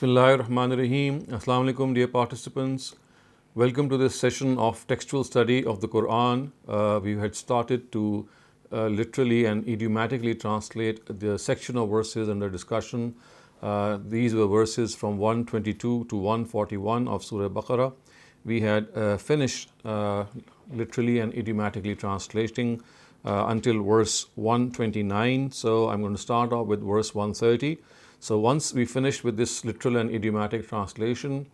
Bismillahirrahmanirrahim. Assalamu alaikum, dear participants. Welcome to this session of textual study of the Quran. We had started to literally and idiomatically translate the section of verses under discussion. These were verses from 122 to 141 of Surah Baqarah. We had finished literally and idiomatically translating until verse 129. So I'm going to start off with verse 130. So once we finish with this literal and idiomatic translation,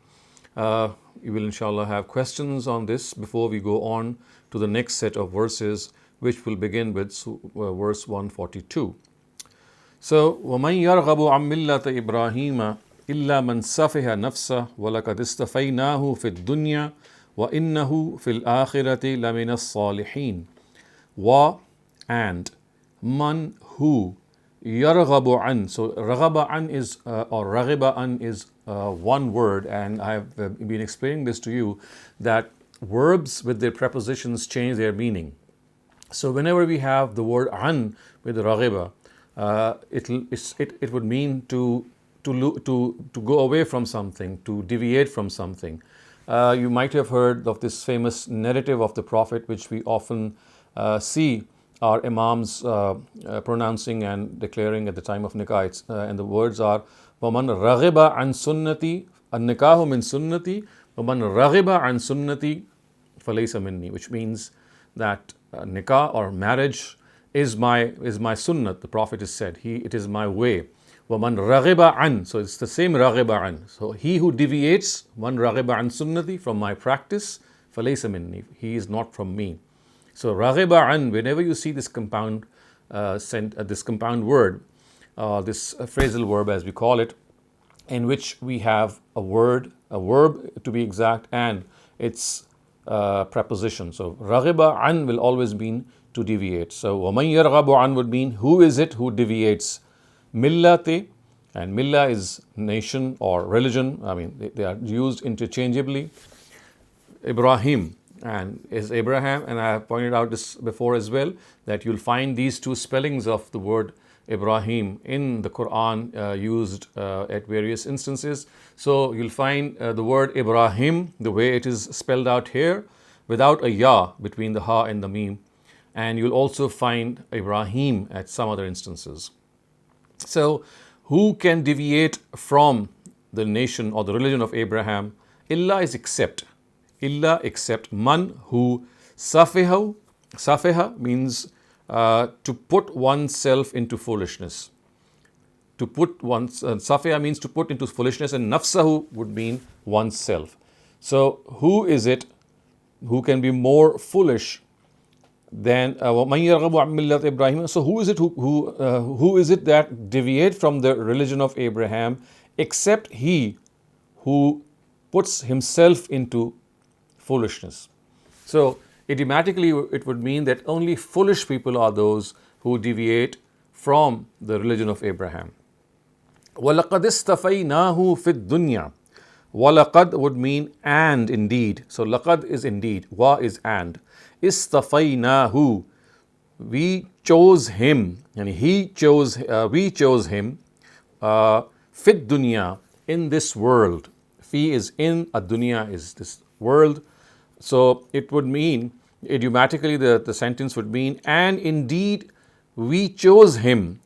we will inshallah have questions on this before we go on to the next set of verses, which will begin with verse 142. So, وَمَنْ يَرْغَبُ عَنْ مِلَّةِ إِبْرَاهِيمَ إِلَّا مَنْ سَفِهَ نَفْسَهُ وَلَقَدِ اسْتَفَيْنَاهُ فِي الدُّنْيَا وَإِنَّهُ فِي الْآخِرَةِ لَمِنَ الصَّالِحِينَ. Wa and man who yarghabu an. So raghaba an is or raghiba an is one word, and I have been explaining this to you that verbs with their prepositions change their meaning. So whenever we have the word an with raghiba, it would mean to go away from something, to deviate from something. You might have heard of this famous narrative of the Prophet, which we often see our imams pronouncing and declaring at the time of nikah. And the words are وَمَنْ رَغِبَ عَنْ سُنَّتِي النِّكَاهُ مِنْ سُنَّتِي وَمَنْ رَغِبَ عَنْ سُنَّتِي فَلَيْسَ مِنِّي, which means that nikah or marriage is my sunnat. The Prophet has said, it is my way. وَمَنْ رَغِبَ عَنْ, so it's the same رَغِبَ عَنْ. So he who deviates, مَنْ رَغِبَ عَنْ سُنَّتِي, from my practice, فَلَيْسَ مِنِّي, he is not from me. So raghiba an, whenever you see this compound this compound word, this phrasal verb as we call it, in which we have a verb to be exact, and its preposition. So raghiba an will always mean to deviate. So waman yarghabu an would mean who is it who deviates. Millate, and millah is nation or religion. I mean they are used interchangeably. Ibrahim and is Abraham, and I have pointed out this before as well, that you'll find these two spellings of the word Ibrahim in the Quran used at various instances. So you'll find the word Ibrahim, the way it is spelled out here, without a ya between the ha and the mim, and you'll also find Ibrahim at some other instances. So who can deviate from the nation or the religion of Abraham? Illa is except. Illa, except man who safiha means to put oneself into foolishness. To put safiha means to put into foolishness, and nafsahu would mean oneself. So who is it who can be more foolish than man yarghabu an millat Ibrahim? So who is it who is it that deviate from the religion of Abraham, except he who puts himself into foolishness? So idiomatically it would mean that only foolish people are those who deviate from the religion of Abraham. وَلَقَدْ اسْتَفَيْنَاهُ فِي الدُّنْيَا. وَلَقَدْ would mean and indeed. So laqad is indeed, wa is and. Istafaynahu, we chose him, and we chose him fit dunya, in this world. Fi is in, ad-dunya is this world. So it would mean, idiomatically the sentence would mean, and indeed we chose him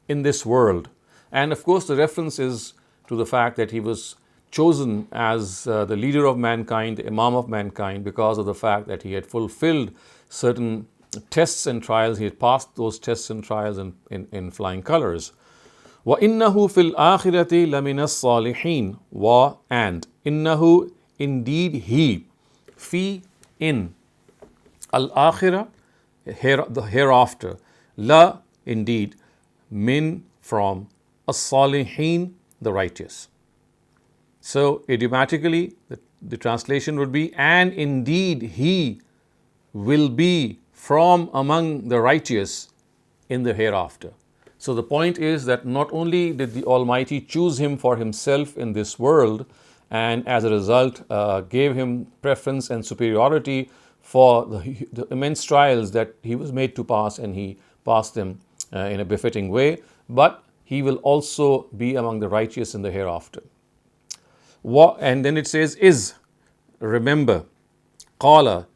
in this world. And of course the reference is to the fact that he was chosen as the leader of mankind, the Imam of mankind, because of the fact that he had fulfilled certain tests and trials. He had passed those tests and trials in flying colors. وَإِنَّهُ فِي الْآخِرَةِ لَمِنَ الصَّالِحِينَ. Wa and. Innahu, indeed he. Fi, in. Al-akhirah, the hereafter. La, indeed. Min, from. As-salihin, the righteous. So idiomatically the translation would be, and indeed he will be from among the righteous in the hereafter. So the point is that not only did the Almighty choose him for himself in this world, and as a result gave him preference and superiority for the immense trials that he was made to pass, and he passed them in a befitting way, but he will also be among the righteous in the hereafter. And then it says is, remember. Qala,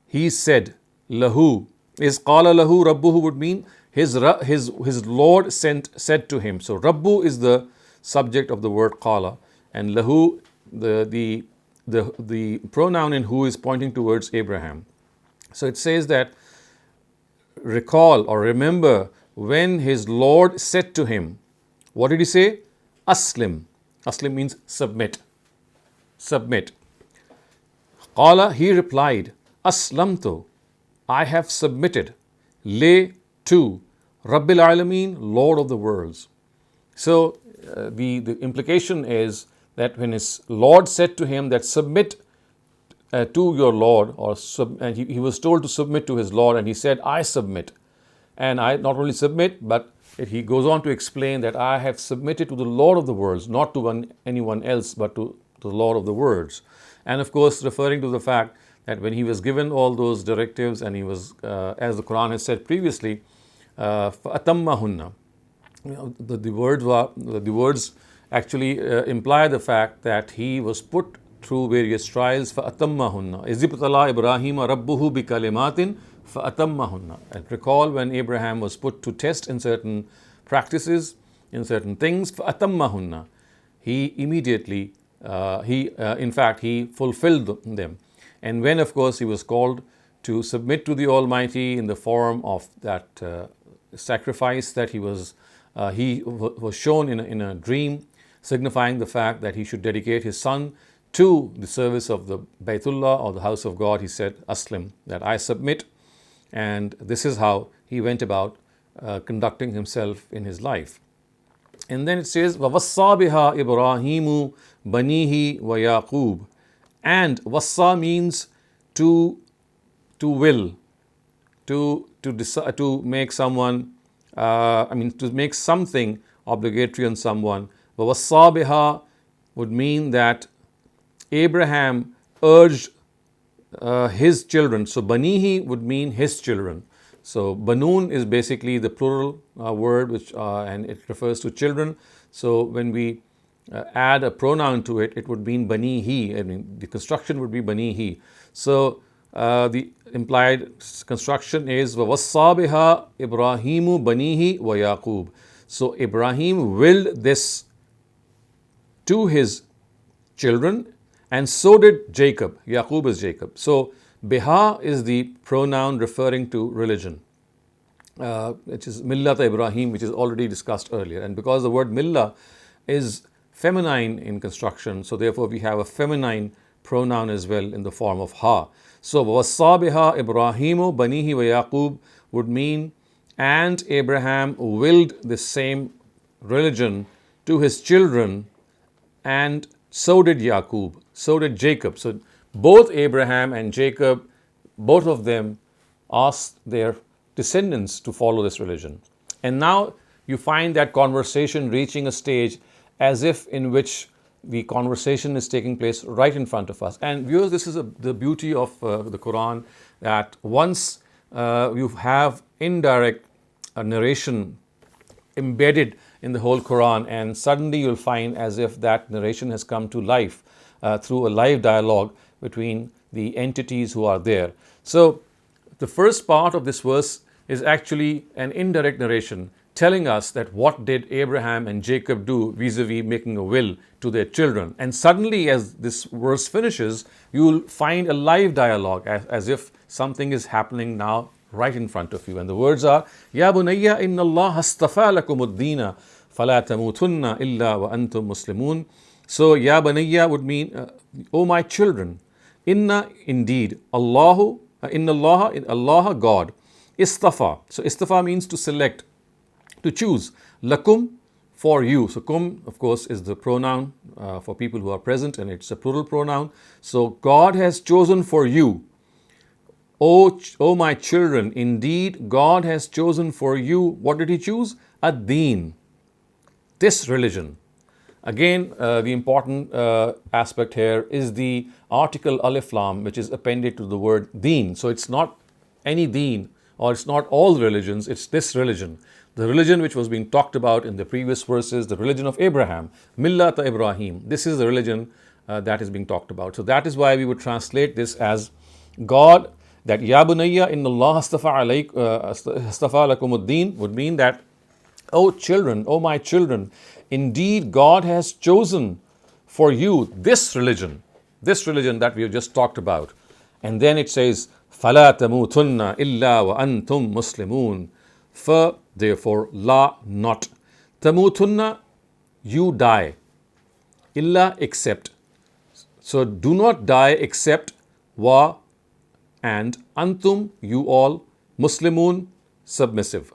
he said. Lahu, is qala lahu rabbuhu would mean his Lord said to him. So rabbu is the subject of the word qala, and lahu, the pronoun in who is pointing towards Abraham. So it says that recall or remember when his Lord said to him. What did he say? Aslim. Aslim means submit. Submit. Qala, he replied, Aslamtu, I have submitted, le, to, Rabbil Alameen, Lord of the worlds. So the implication is that when his Lord said to him that submit to your Lord, and he was told to submit to his Lord, and he said, I submit. And I not only submit, but he goes on to explain that I have submitted to the Lord of the worlds, not to anyone else, but to the Lord of the worlds. And of course, referring to the fact that when he was given all those directives, and he was, as the Quran has said previously, فَأَتَمَّهُنَّ. The words actually imply the fact that he was put through various trials. فَأَتَمَّهُنَّ إِذِ ابْتَلَىٰ إِبْرَاهِيمَ رَبُّهُ بِكَلِمَاتٍ فَأَتَمَّهُنَّ. And recall when Abraham was put to test in certain practices, in certain things, فَأَتَمَّهُنَّ. He immediately, in fact, he fulfilled them. And when, of course, he was called to submit to the Almighty in the form of that sacrifice that he was shown in a dream, signifying the fact that he should dedicate his son to the service of the Baytullah or the house of God, he said, Aslim, that I submit. And this is how he went about conducting himself in his life. And then it says, وَوَصَّى بِهَا إِبْرَاهِيمُ بَنِيهِ وَيَعْقُوبُ. And wassa means to will, to decide, to make someone, to make something obligatory on someone. Wassa biha would mean that Abraham urged his children. So banihi would mean his children. So banun is basically the plural word, which and it refers to children. So when we add a pronoun to it, it would mean banihi. I mean, the construction would be banihi. So the implied construction is وَوَصَّى بِهَا إِبْرَاهِيمُ بَنِيهِ وَيَعْقُوبُ. So Ibrahim willed this to his children, and so did Jacob. Yaqub is Jacob. So biha is the pronoun referring to religion, which is millata Ibrahim, which is already discussed earlier. And because the word millah is feminine in construction, so therefore we have a feminine pronoun as well in the form of ha. So وَوَصَّى بِهَا إِبْرَاهِيمُ بَنِيهِ وَيَعْقُوبُ would mean, and Abraham willed the same religion to his children, and so did Yaqub, so did Jacob. So both Abraham and Jacob, both of them asked their descendants to follow this religion. And now you find that conversation reaching a stage as if in which the conversation is taking place right in front of us. And viewers, this is the beauty of the Quran, that once you have indirect narration embedded in the whole Quran, and suddenly you'll find as if that narration has come to life through a live dialogue between the entities who are there. So the first part of this verse is actually an indirect narration telling us that what did Abraham and Jacob do vis-a-vis making a will to their children. And suddenly as this verse finishes, you'll find a live dialogue as if something is happening now right in front of you. And the words are, Ya bunayya inna Allah astafa lakum ad-deena fala tamutunna illa wa antum muslimun. So Ya bunayya would mean, O my children, inna indeed, Allah God, istafa. So istafa means to select, to choose. Lakum, for you. So kum, of course, is the pronoun for people who are present, and it's a plural pronoun. So God has chosen for you. O my children, indeed God has chosen for you. What did He choose? Ad-Deen, this religion. Again, the important aspect here is the article alif lam, which is appended to the word deen. So it's not any deen, or it's not all religions, it's this religion. the religion which was being talked about in the previous verses, the religion of Abraham, Millata Ibrahim. This is the religion that is being talked about. So that is why we would translate this as God, that Ya Bunayya inna Allah astafa lakumuddin would mean that, O children, O my children, indeed God has chosen for you this religion that we have just talked about. And then it says, فَلَا تَمُوتُنَّ إِلَّا وَأَنْتُمْ مُسْلِمُونَ. For, therefore, la, not. Tamutunna, you die. Illa, except. So do not die except wa, and antum, you all, Muslimun, submissive,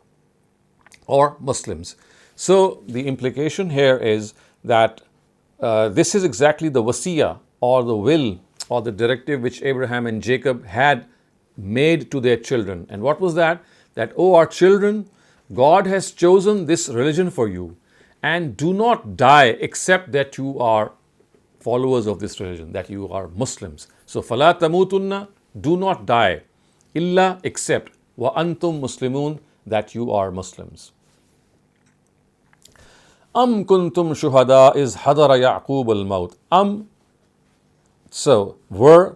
or Muslims. So the implication here is that this is exactly the wasiyah, or the will, or the directive which Abraham and Jacob had made to their children. And what was that? That, O our children, God has chosen this religion for you, and do not die except that you are followers of this religion, that you are Muslims. So, فَلَا تَمُوتُنَّ, do not die, illa, except, وَأَنْتُمْ مُسْلِمُونَ, that you are Muslims. أَمْ كُنْتُمْ شُهَدَاء إِذْ حَضَرَ يَعْقُوبَ الْمَوْتِ. So, were,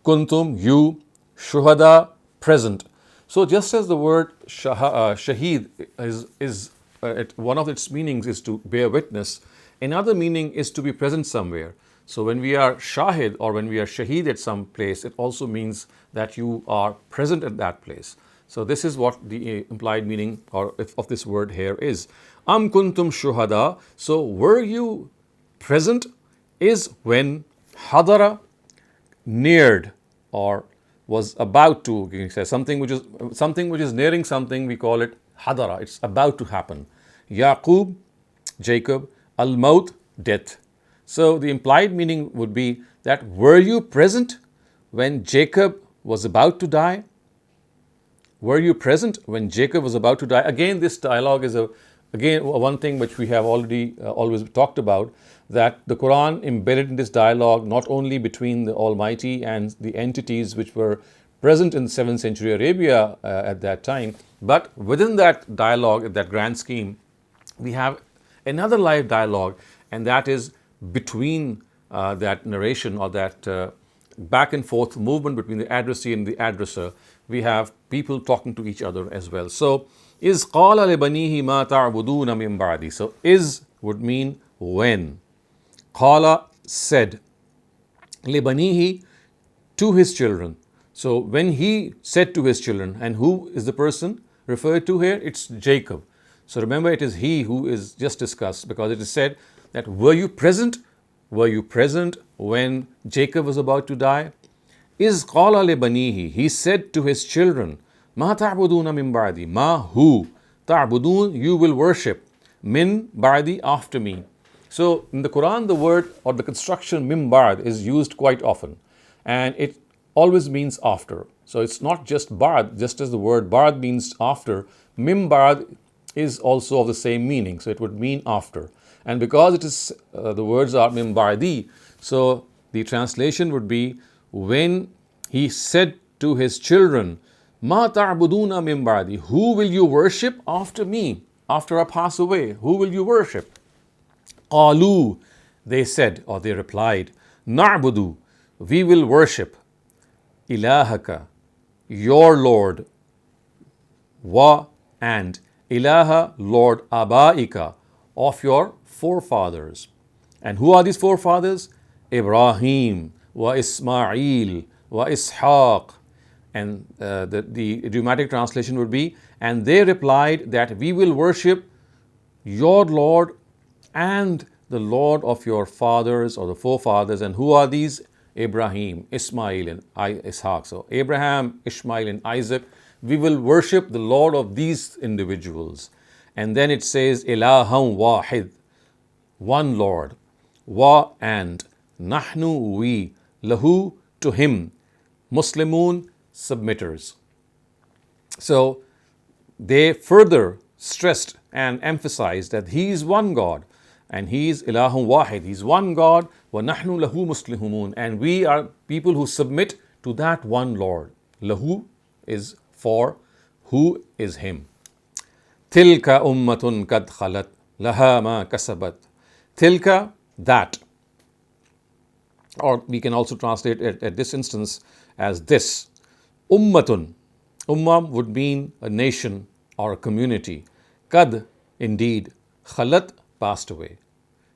kuntum, you, shuhada, present. So just as the word shaheed is one of its meanings is to bear witness, another meaning is to be present somewhere. So when we are shahid or when we are shaheed at some place, it also means that you are present at that place. So this is what the implied meaning of this word here is. Am kuntum shuhada. So were you present is when hadara, neared, or was about to, you say something which is nearing something, we call it hadara. It's about to happen. Yaqub, Jacob, al-maut, death. So the implied meaning would be that, were you present when Jacob was about to die? Were you present when Jacob was about to die? Again, this dialogue is one thing which we have already always talked about, that the Quran embedded in this dialogue not only between the Almighty and the entities which were present in 7th century Arabia at that time, but within that dialogue, that grand scheme, we have another live dialogue, and that is between that narration, or that back and forth movement between the addressee and the addresser. We have people talking to each other as well. So, is qala li banihi ma ta'buduna min ba'di. So, is would mean when. Qala, said, li banihi, to his children. So, when he said to his children, and who is the person referred to here? It's Jacob. So, remember, it is he who is just discussed, because it is said that, were you present? Were you present when Jacob was about to die? Is qala li banihi, he said to his children, ma ta'buduna min ba'di, ma, who, ta'budun, you will worship, min ba'di, after me. So in the Quran, the word or the construction min ba'd is used quite often, and it always means after. So it's not just ba'd, just as the word ba'd means after, min ba'd is also of the same meaning, so it would mean after. And because it is the words are min ba'di, so the translation would be, when he said to his children, ma ta'buduna min ba'di, who will you worship after me, after I pass away? Who will you worship? Qalu, they said, or they replied, na'budu, we will worship, ilahaka, your Lord, wa, and ilaha, Lord, abaika, of your forefathers. And who are these forefathers? Ibrahim, wa Ismail, wa Ishaq. And the idiomatic translation would be, and they replied that we will worship your Lord and the Lord of your fathers, or the forefathers. And who are these? Ibrahim, Ismail, and Ishaq. So Abraham, Ishmael, and Isaac, we will worship the Lord of these individuals. And then it says, Ilaham wahid, one Lord, wa, and nahnu, we, lahu, to him, Muslimun, submitters. So they further stressed and emphasized that he is one God, and he is ilahun wahid, he is one God, wa nahnu lahu muslimun, and we are people who submit to that one Lord. Lahu is for, who is him. Tilka ummatun kad khalat laha ma kasabat. Tilka, that. Or we can also translate it at this instance as this. Ummatun. Ummah would mean a nation or a community. Kad, indeed. Khalat, passed away.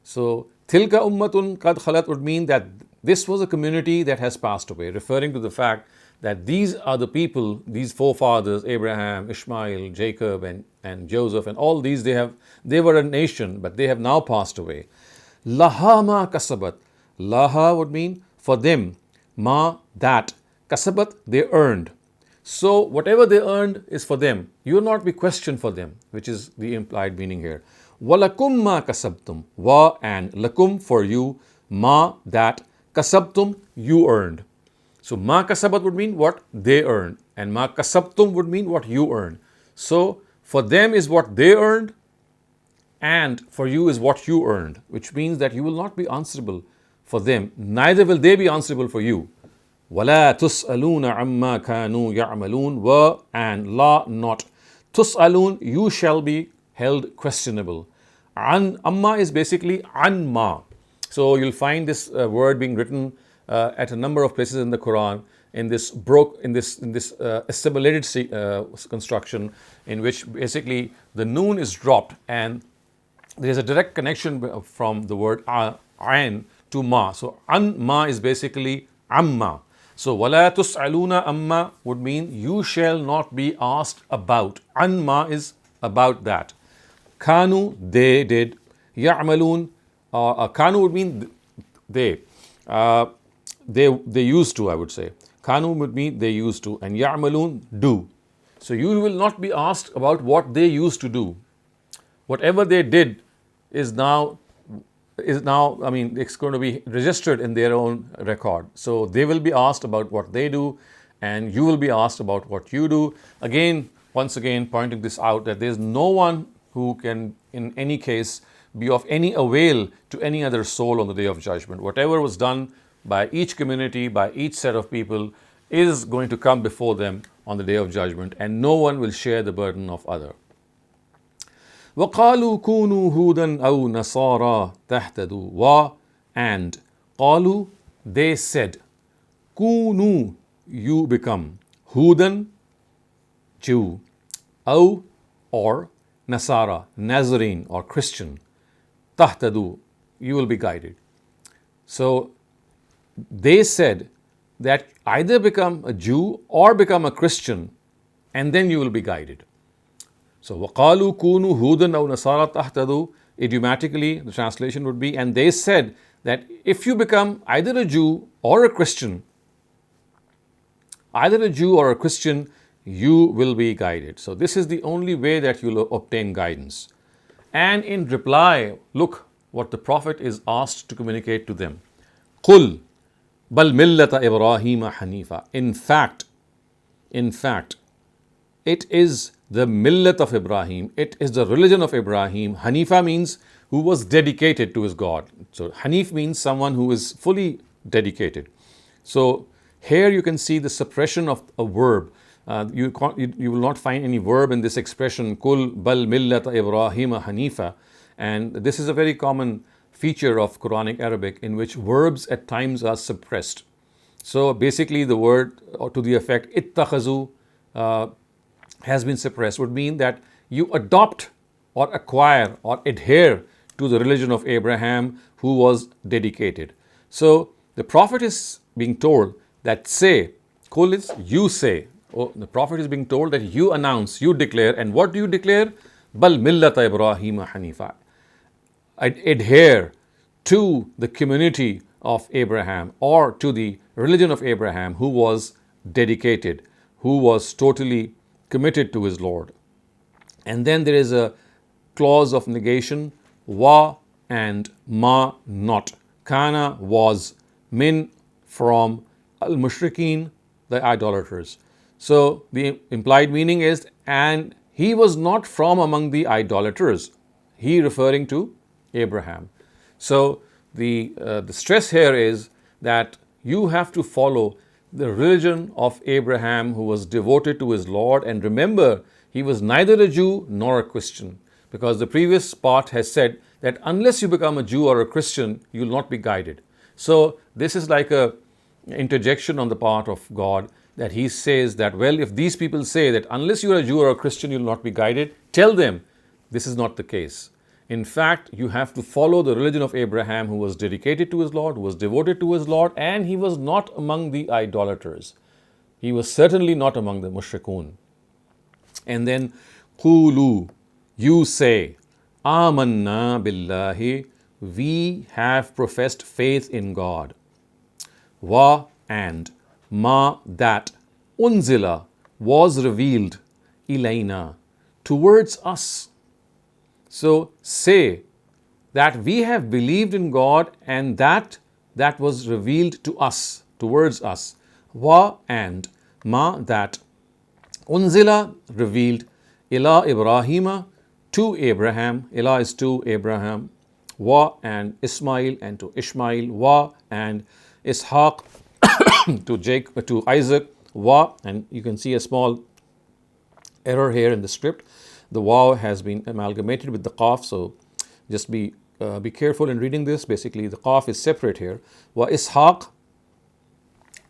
So, tilka ummatun kad khalat would mean that this was a community that has passed away, referring to the fact that these are the people, these forefathers, Abraham, Ishmael, Jacob, and Joseph, and all these, they were a nation, but they have now passed away. Laha ma kasabat. Laha would mean for them, ma, that, kasabat, they earned. So whatever they earned is for them. You will not be questioned for them, which is the implied meaning here. Walakum ma kasabtum. Wa, and lakum, for you, ma, that, kasabtum, you earned. So ma kasabat would mean what they earned, and ma kasabtum would mean what you earned. So for them is what they earned, and for you is what you earned, which means that you will not be answerable for them, neither will they be answerable for you. وَلَا تُسْأَلُونَ عَمَّا كَانُوا يَعْمَلُونَ. Wa, and la, not. Tus'alun, you shall be held questionable. An, amma is basically an ma. So you'll find this word being written at a number of places in the Quran in this assimilated construction, in which basically the noon is dropped and there is a direct connection from the word ayn to ma. So an ma is basically amma. So wala tus'aluna amma would mean you shall not be asked about. An ma is about that. Kanu, they did. Ya'malun, kanu would mean they. They used to, I would say. Kanu would mean they used to, and ya'malun, do. So you will not be asked about what they used to do. Whatever they did is now, I mean, it's going to be registered in their own record. So they will be asked about what they do, and you will be asked about what you do. Again, once again, pointing this out, that there is no one who can, in any case, be of any avail to any other soul on the Day of Judgment. Whatever was done by each community, by each set of people, is going to come before them on the Day of Judgment, and no one will share the burden of other. وَقَالُوا كُونُوا هُودًا أَوْ نَصَارَى تَهْتَدُوا. Wa, and قَالُوا, they said, كُونُوا, you become, Hudan, Jew, أو, or Nasara, Nazarene or Christian, tahtadu, you will be guided. So they said that either become a Jew or become a Christian, and then you will be guided. So وَقَالُوا كُونُوا هُودًا أَوْ نَصَارَى تَهْتَدُوا, idiomatically the translation would be, and they said that if you become either a Jew or a Christian, you will be guided. So this is the only way that you will obtain guidance. And in reply, look what the Prophet is asked to communicate to them. قُلْ بَلْ مِلَّةَ إِبْرَاهِيمَ حَنِيفًا. In fact, it is the millat of Ibrahim, it is the religion of Ibrahim. Hanifa means who was dedicated to his God. So Hanif means someone who is fully dedicated. So here you can see the suppression of a verb. You will not find any verb in this expression, Kul bal millata Ibrahima Hanifa. And this is a very common feature of Quranic Arabic, in which verbs at times are suppressed. So basically the word, or to the effect ittakhazu, has been suppressed, would mean that you adopt or acquire or adhere to the religion of Abraham, who was dedicated. So the Prophet is being told that say, Kul is you say. Oh, the Prophet is being told that you announce, you declare. And what do you declare? Bal millata Ibrahima Hanifa. Adhere to the community of Abraham, or to the religion of Abraham, who was dedicated, who was totally committed to his Lord. And then there is a clause of negation, wa and ma, not. Kana, was, min, from, al-mushrikeen, the idolaters. So the implied meaning is, and he was not from among the idolaters. He referring to Abraham. So the stress here is that you have to follow the religion of Abraham, who was devoted to his Lord. And remember, he was neither a Jew nor a Christian, because the previous part has said that unless you become a Jew or a Christian, you will not be guided. So this is like a interjection on the part of God, that he says that, well, if these people say that unless you are a Jew or a Christian, you will not be guided, tell them this is not the case. In fact, you have to follow the religion of Abraham, who was dedicated to his Lord, who was devoted to his Lord, and he was not among the idolaters. He was certainly not among the mushrikun. And then, Qulu, you say, Amanna billahi, we have professed faith in God. Wa, and ma, that, unzila, was revealed, ilayna, towards us. So say that we have believed in God and that was revealed to us, towards us. Wa, and ma, that, unzila, revealed, ila Ibrahima, to Abraham. Ila is to Abraham. Wa, and Ismail, and to Ishmael. Wa, and Ishaq, to Isaac. Wa, and you can see a small error here in the script. The waw has been amalgamated with the qaf, so just be careful in reading this. Basically, the qaf is separate here. Wa Ishaq,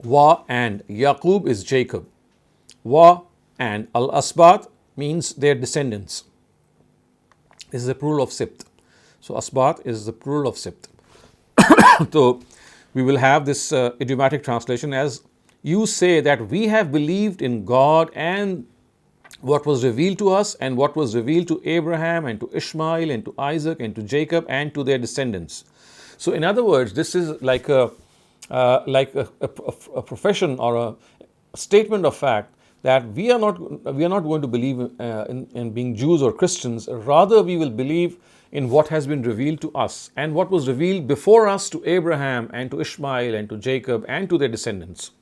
wa, and Yaqub is Jacob. Wa, and Al-Asbat means their descendants. This is the plural of Sibt. So Asbat is the plural of Sibt. So we will have this idiomatic translation as, you say that we have believed in God and what was revealed to us and what was revealed to Abraham and to Ishmael and to Isaac and to Jacob and to their descendants. So in other words, this is like a profession or a statement of fact that we are not going to believe in being Jews or Christians. Rather, we will believe in what has been revealed to us and what was revealed before us to Abraham and to Ishmael and to Jacob and to their descendants.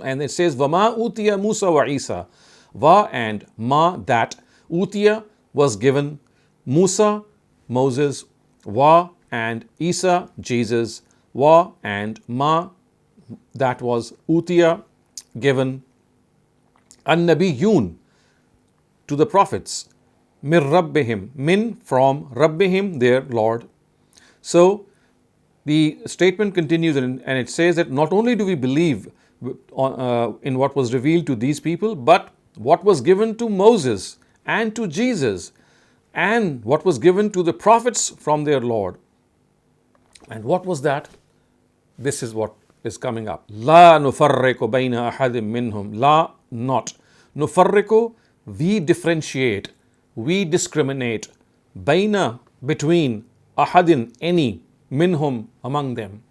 And it says, Vama utiya Musa wa Isa. Va, and ma, that, utiya, was given, Musa, Moses, wa, and Isa, Jesus, wa, and ma, that was utiya, given, an-nabiyyun, to the prophets, min rabbihim, min, from, rabbihim, their Lord. So the statement continues and it says that not only do we believe in what was revealed to these people, but what was given to Moses and to Jesus and what was given to the prophets from their Lord. And what was that? This is what is coming up. La nufarriqu bayna ahadim minhum. La, not. Nufarriqu, we differentiate, we discriminate. Bayna, between, ahadin, any, minhum, among them.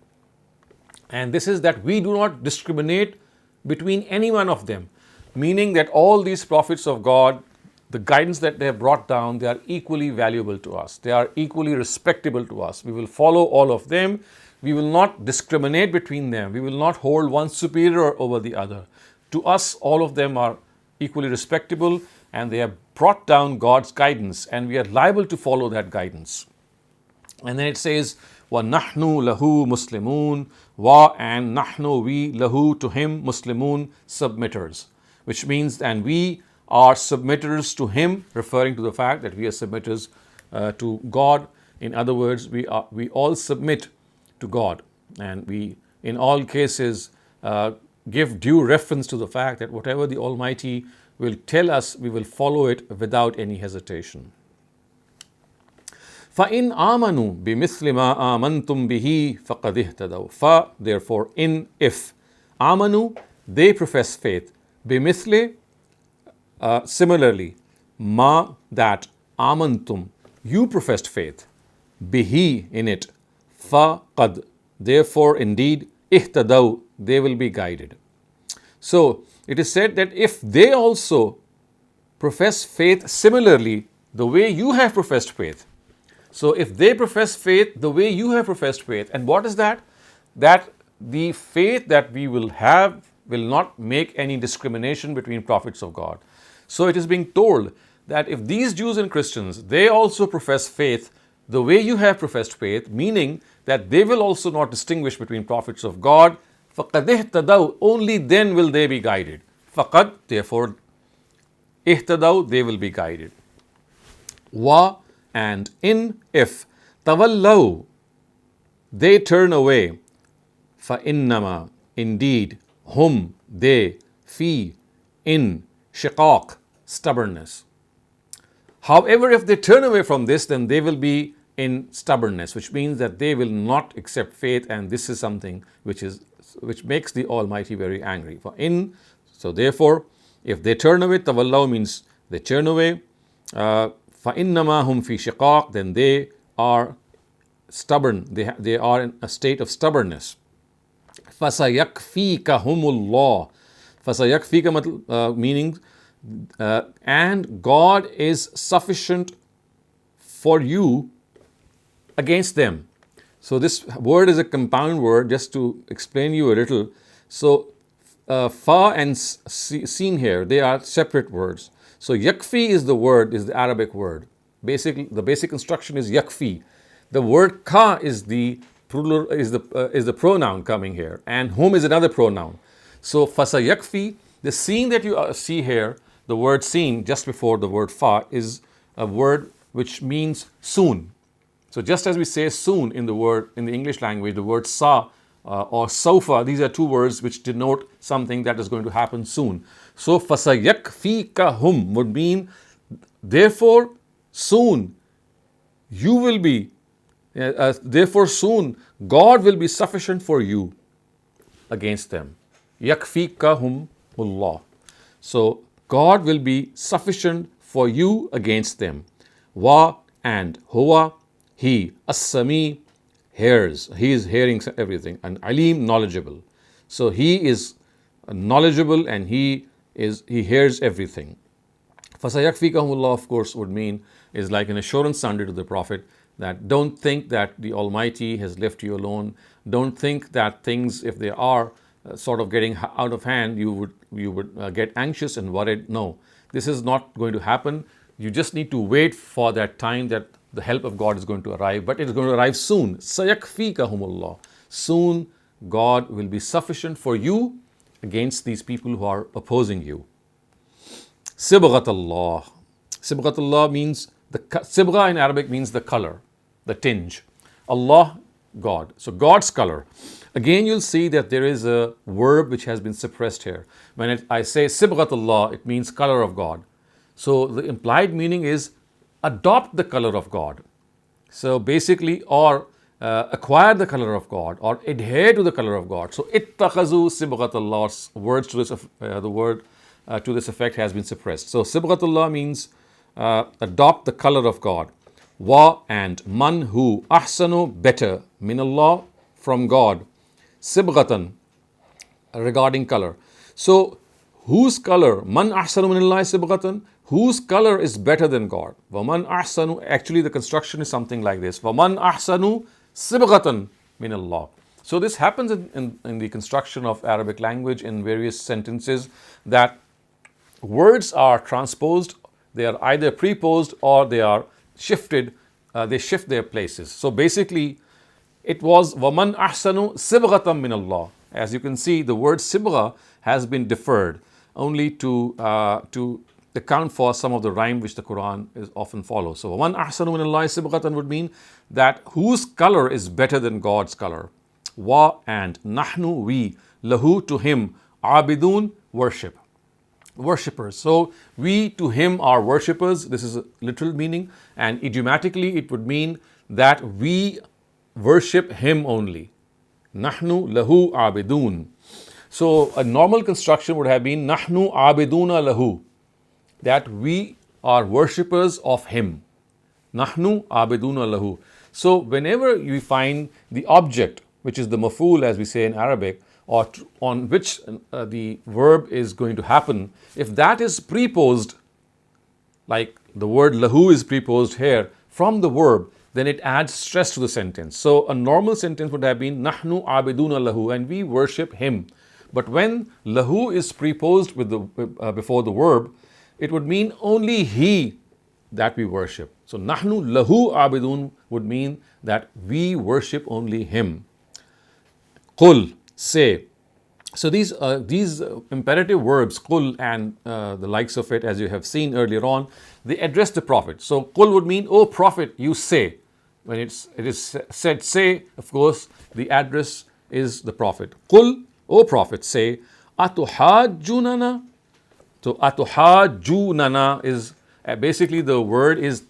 And this is that we do not discriminate between any one of them. Meaning that all these prophets of God, the guidance that they have brought down, they are equally valuable to us. They are equally respectable to us. We will follow all of them. We will not discriminate between them. We will not hold one superior over the other. To us, all of them are equally respectable and they have brought down God's guidance and we are liable to follow that guidance. And then it says, وَنَحْنُ لَهُ مُسْلِمُونَ, wa, and nahnu, we, lahu, to him, muslimun, submitters. Which means, and we are submitters to him, referring to the fact that we are submitters to God. In other words, we all submit to God, and we, in all cases, give due reference to the fact that whatever the Almighty will tell us, we will follow it without any hesitation. فَإِنْ آمَنُوا بِمِثْلِ مَا آمَنْتُمْ بِهِ فَقَدْ اهْتَدَوْا. Fa, therefore, in, if. Amanu, they profess faith. Bimisli, similarly. Ma, that. Amantum, you professed faith. Bihi, in it. Fa, qad, therefore, indeed. Ihtadaw, they will be guided. So, it is said that if they also profess faith similarly, the way you have professed faith. So, if they profess faith the way you have professed faith, and what is that? That the faith that we will have will not make any discrimination between prophets of God. So it is being told that if these Jews and Christians, they also profess faith the way you have professed faith, meaning that they will also not distinguish between prophets of God فَقَدْ اهْتَدَوْا, only then will they be guided. فَقَدْ, therefore, اهْتَدَوْا, they will be guided. Wa, and in, if, تَوَلَّوْا, they turn away, فَإِنَّمَا, indeed, hum, they, fi, in, shiqaq, stubbornness. However, if they turn away from this, then they will be in stubbornness, which means that they will not accept faith, and this is something which makes the Almighty very angry. So therefore, if they turn away, tawallaw means they turn away. فَإِنَّمَا هُمْ فِي شِقَاقٍ, then they are stubborn. They are in a state of stubbornness. فَسَيَكْفِيكَهُمُ اللَّهُ. فَسَيَكْفِيكَ meaning and God is sufficient for you against them. So this word is a compound word, just to explain you a little. So fa and seen here, they are separate words. So yakfi is the Arabic word. The basic construction is yakfi. The word ka is the plural, is the pronoun coming here, and whom is another pronoun. So fasa yakfi, the seen that you see here, the word seen just before the word fa, is a word which means soon. So just as we say soon in the English language, the word sa or sofa, these are two words which denote something that is going to happen soon. So fasayakfikahum would mean, therefore soon you will be, therefore soon God will be sufficient for you against them. Yakfikahum Allah. So God will be sufficient for you against them. Wa, and huwa, he, as-sami, hears. He is hearing everything. And alim, knowledgeable. So he is knowledgeable and he hears everything. Fasayakfikahumullah, of course, would mean is like an assurance sounded to the Prophet that don't think that the Almighty has left you alone. Don't think that things, if they are sort of getting out of hand, you would get anxious and worried. No, this is not going to happen. You just need to wait for that time that the help of God is going to arrive, but it is going to arrive soon. Sayakfikahumullah. Soon God will be sufficient for you against these people who are opposing you. Sibghatullah. Sibghatullah means, sibgha in Arabic means the color, the tinge. Allah, God. So God's color. Again, you'll see that there is a verb which has been suppressed here. When I say Sibghatullah, it means color of God. So the implied meaning is adopt the color of God. So basically, or acquire the color of God, or adhere to the color of God. So ittakhazu Sibghatullah, words to this, the word to this effect has been suppressed. So Sibghatullah means adopt the color of God. Wa, and man, who, ahsanu, better, minallah, from God, sibghatan, regarding color. So whose color, man ahsanu minallahi sibghatan, whose color is better than God? Waman ahsanu, actually the construction is something like this. Waman ahsanu sibghatan minallah. So this happens in the construction of Arabic language in various sentences, that words are transposed, they are either preposed or they are shifted, they shift their places. So basically, it was Waman ahsanu sibghatan min Allah. As you can see, the word sibgha has been deferred only to account for some of the rhyme which the Quran is often follows. So Waman ahsanu min Allah sibghatan would mean that whose color is better than God's color. Wa, and nahnu, we, lahu, to him, abidun, worship. Worshippers. So we to him are worshippers. This is a literal meaning, and idiomatically it would mean that we worship him only. Nahnu lahu abidun. So a normal construction would have been Nahnu abiduna lahu, that we are worshippers of him. Nahnu abiduna lahu. So whenever you find the object, which is the maf'ul as we say in Arabic, or on which the verb is going to happen, if that is preposed, like the word lahu is preposed here from the verb, then it adds stress to the sentence. So a normal sentence would have been Nahnu abiduna lahu, and we worship him. But when lahu is preposed with before the verb, it would mean only he that we worship. So Nahnu lahu abidun would mean that we worship only him. Qul, say, So these imperative verbs, qul and the likes of it, as you have seen earlier on, they address the Prophet. So qul would mean, "O Prophet, you say." When it is said say, of course, the address is the Prophet. Qul, O Prophet, say, atuhajjunana. So atuhajjunana is basically the word is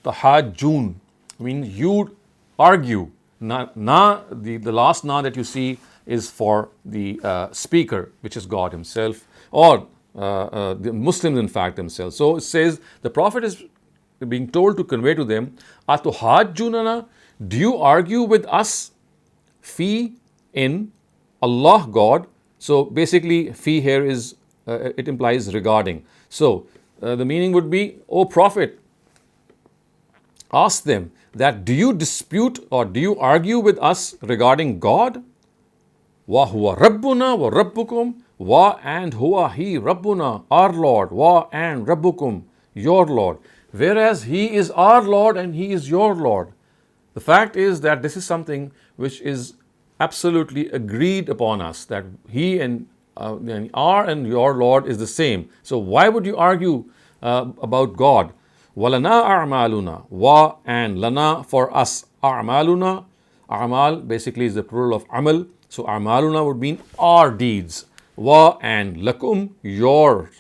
tahajjun, means you argue. The last na that you see is for the speaker, which is God Himself, or the Muslims, in fact, themselves. So it says the Prophet is being told to convey to them, atuhajjunana, do you argue with us? Fi, in Allah, God. So basically, fi here is it implies regarding. So the meaning would be, O Prophet, ask them that do you dispute or do you argue with us regarding God? Wa huwa rabbuna wa rabbukum. Wa and huwa he rabbuna, our Lord. Wa and rabbukum, your Lord. Whereas He is our Lord and He is your Lord. The fact is that this is something which is absolutely agreed upon us, that He and our and your Lord is the same. So why would you argue about God? Walana a'maluna. Wa and lana for us. A'maluna. A'mal basically is the plural of amal. So a'maluna would mean our deeds. Wa and lakum, your.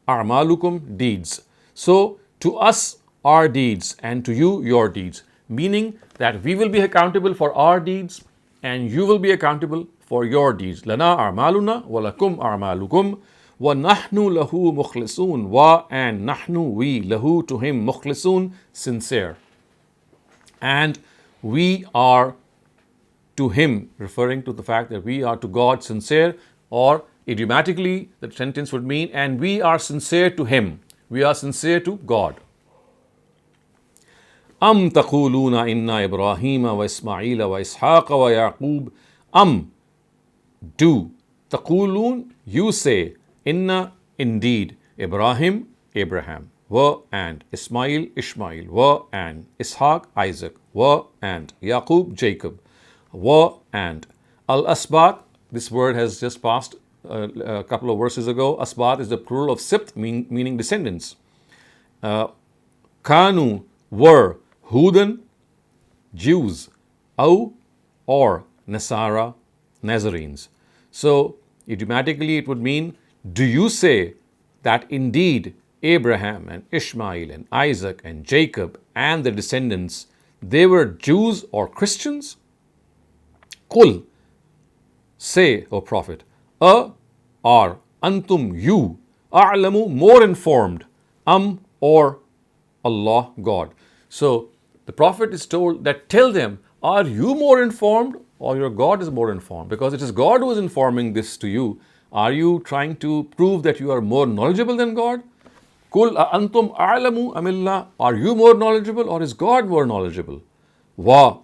A'malukum, deeds. So to us our deeds and to you your deeds, meaning that we will be accountable for our deeds and you will be accountable for your deeds. Lana a'maluna wa lakum a'malukum wa nahnu lahu mukhlisun. Wa and nahnu, we, lahu, to him, mukhlisun, sincere. And we are to him, referring to the fact that we are to God sincere, or idiomatically the sentence would mean, and we are sincere to him. We are sincere to God. Am taquluna inna Ibrahima wa Ismaila wa Ishaqa wa Yaqub. Do. Taqulun, you say. Inna, indeed. Ibrahim, Abraham. Wa and Ismail, Ishmael. Wa and Ishaq, Isaac. Wa and Yaqub, Jacob. Wa and Al-Asbat. This word has just passed a couple of verses ago. Asbat is the plural of sibt, meaning descendants. Kanu, were. Hudan, Jews. Aw, or Nasara, Nazarenes. So idiomatically it would mean, do you say that indeed Abraham and Ishmael and Isaac and Jacob and their descendants, they were Jews or Christians? Qul, say, O Prophet, are antum, you, a'lamu, more informed, or Allah, God. So the Prophet is told that tell them, are you more informed or your God is more informed? Because it is God who is informing this to you. Are you trying to prove that you are more knowledgeable than God? Kul antum a'lamu amillah. Are you more knowledgeable or is God more knowledgeable? Wa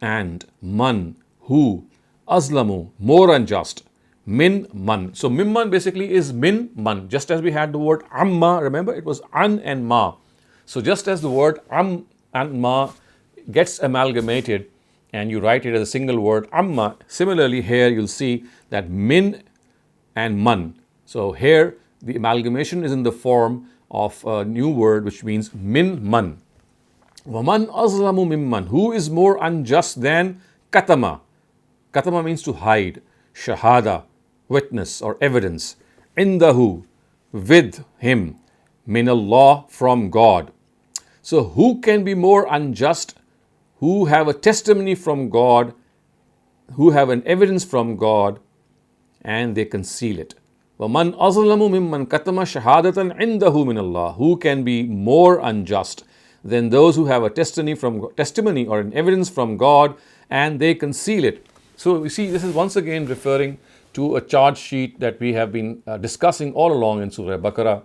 and man, who, azlamu, more unjust, min man. So mimman basically is min man. Just as we had the word amma, remember it was an and ma. So just as the word am and ma gets amalgamated and you write it as a single word amma, similarly here you'll see that min and man. So here the amalgamation is in the form of a new word which means min man. Waman azlamu mimman, who is more unjust than katama. Katama means to hide, shahada, witness or evidence. Indahu, with him, min Allah, from God. So who can be more unjust? Who have a testimony from God, who have an evidence from God, and they conceal it. وَمَنْ أَظْلَمُ مِمَّنْ كَتَمَ شَهَادَةً عِنْدَهُ مِنَ اللَّهِ. Who can be more unjust than those who have a testimony or an evidence from God and they conceal it? So you see, this is once again referring to a charge sheet that we have been discussing all along in Surah Baqarah,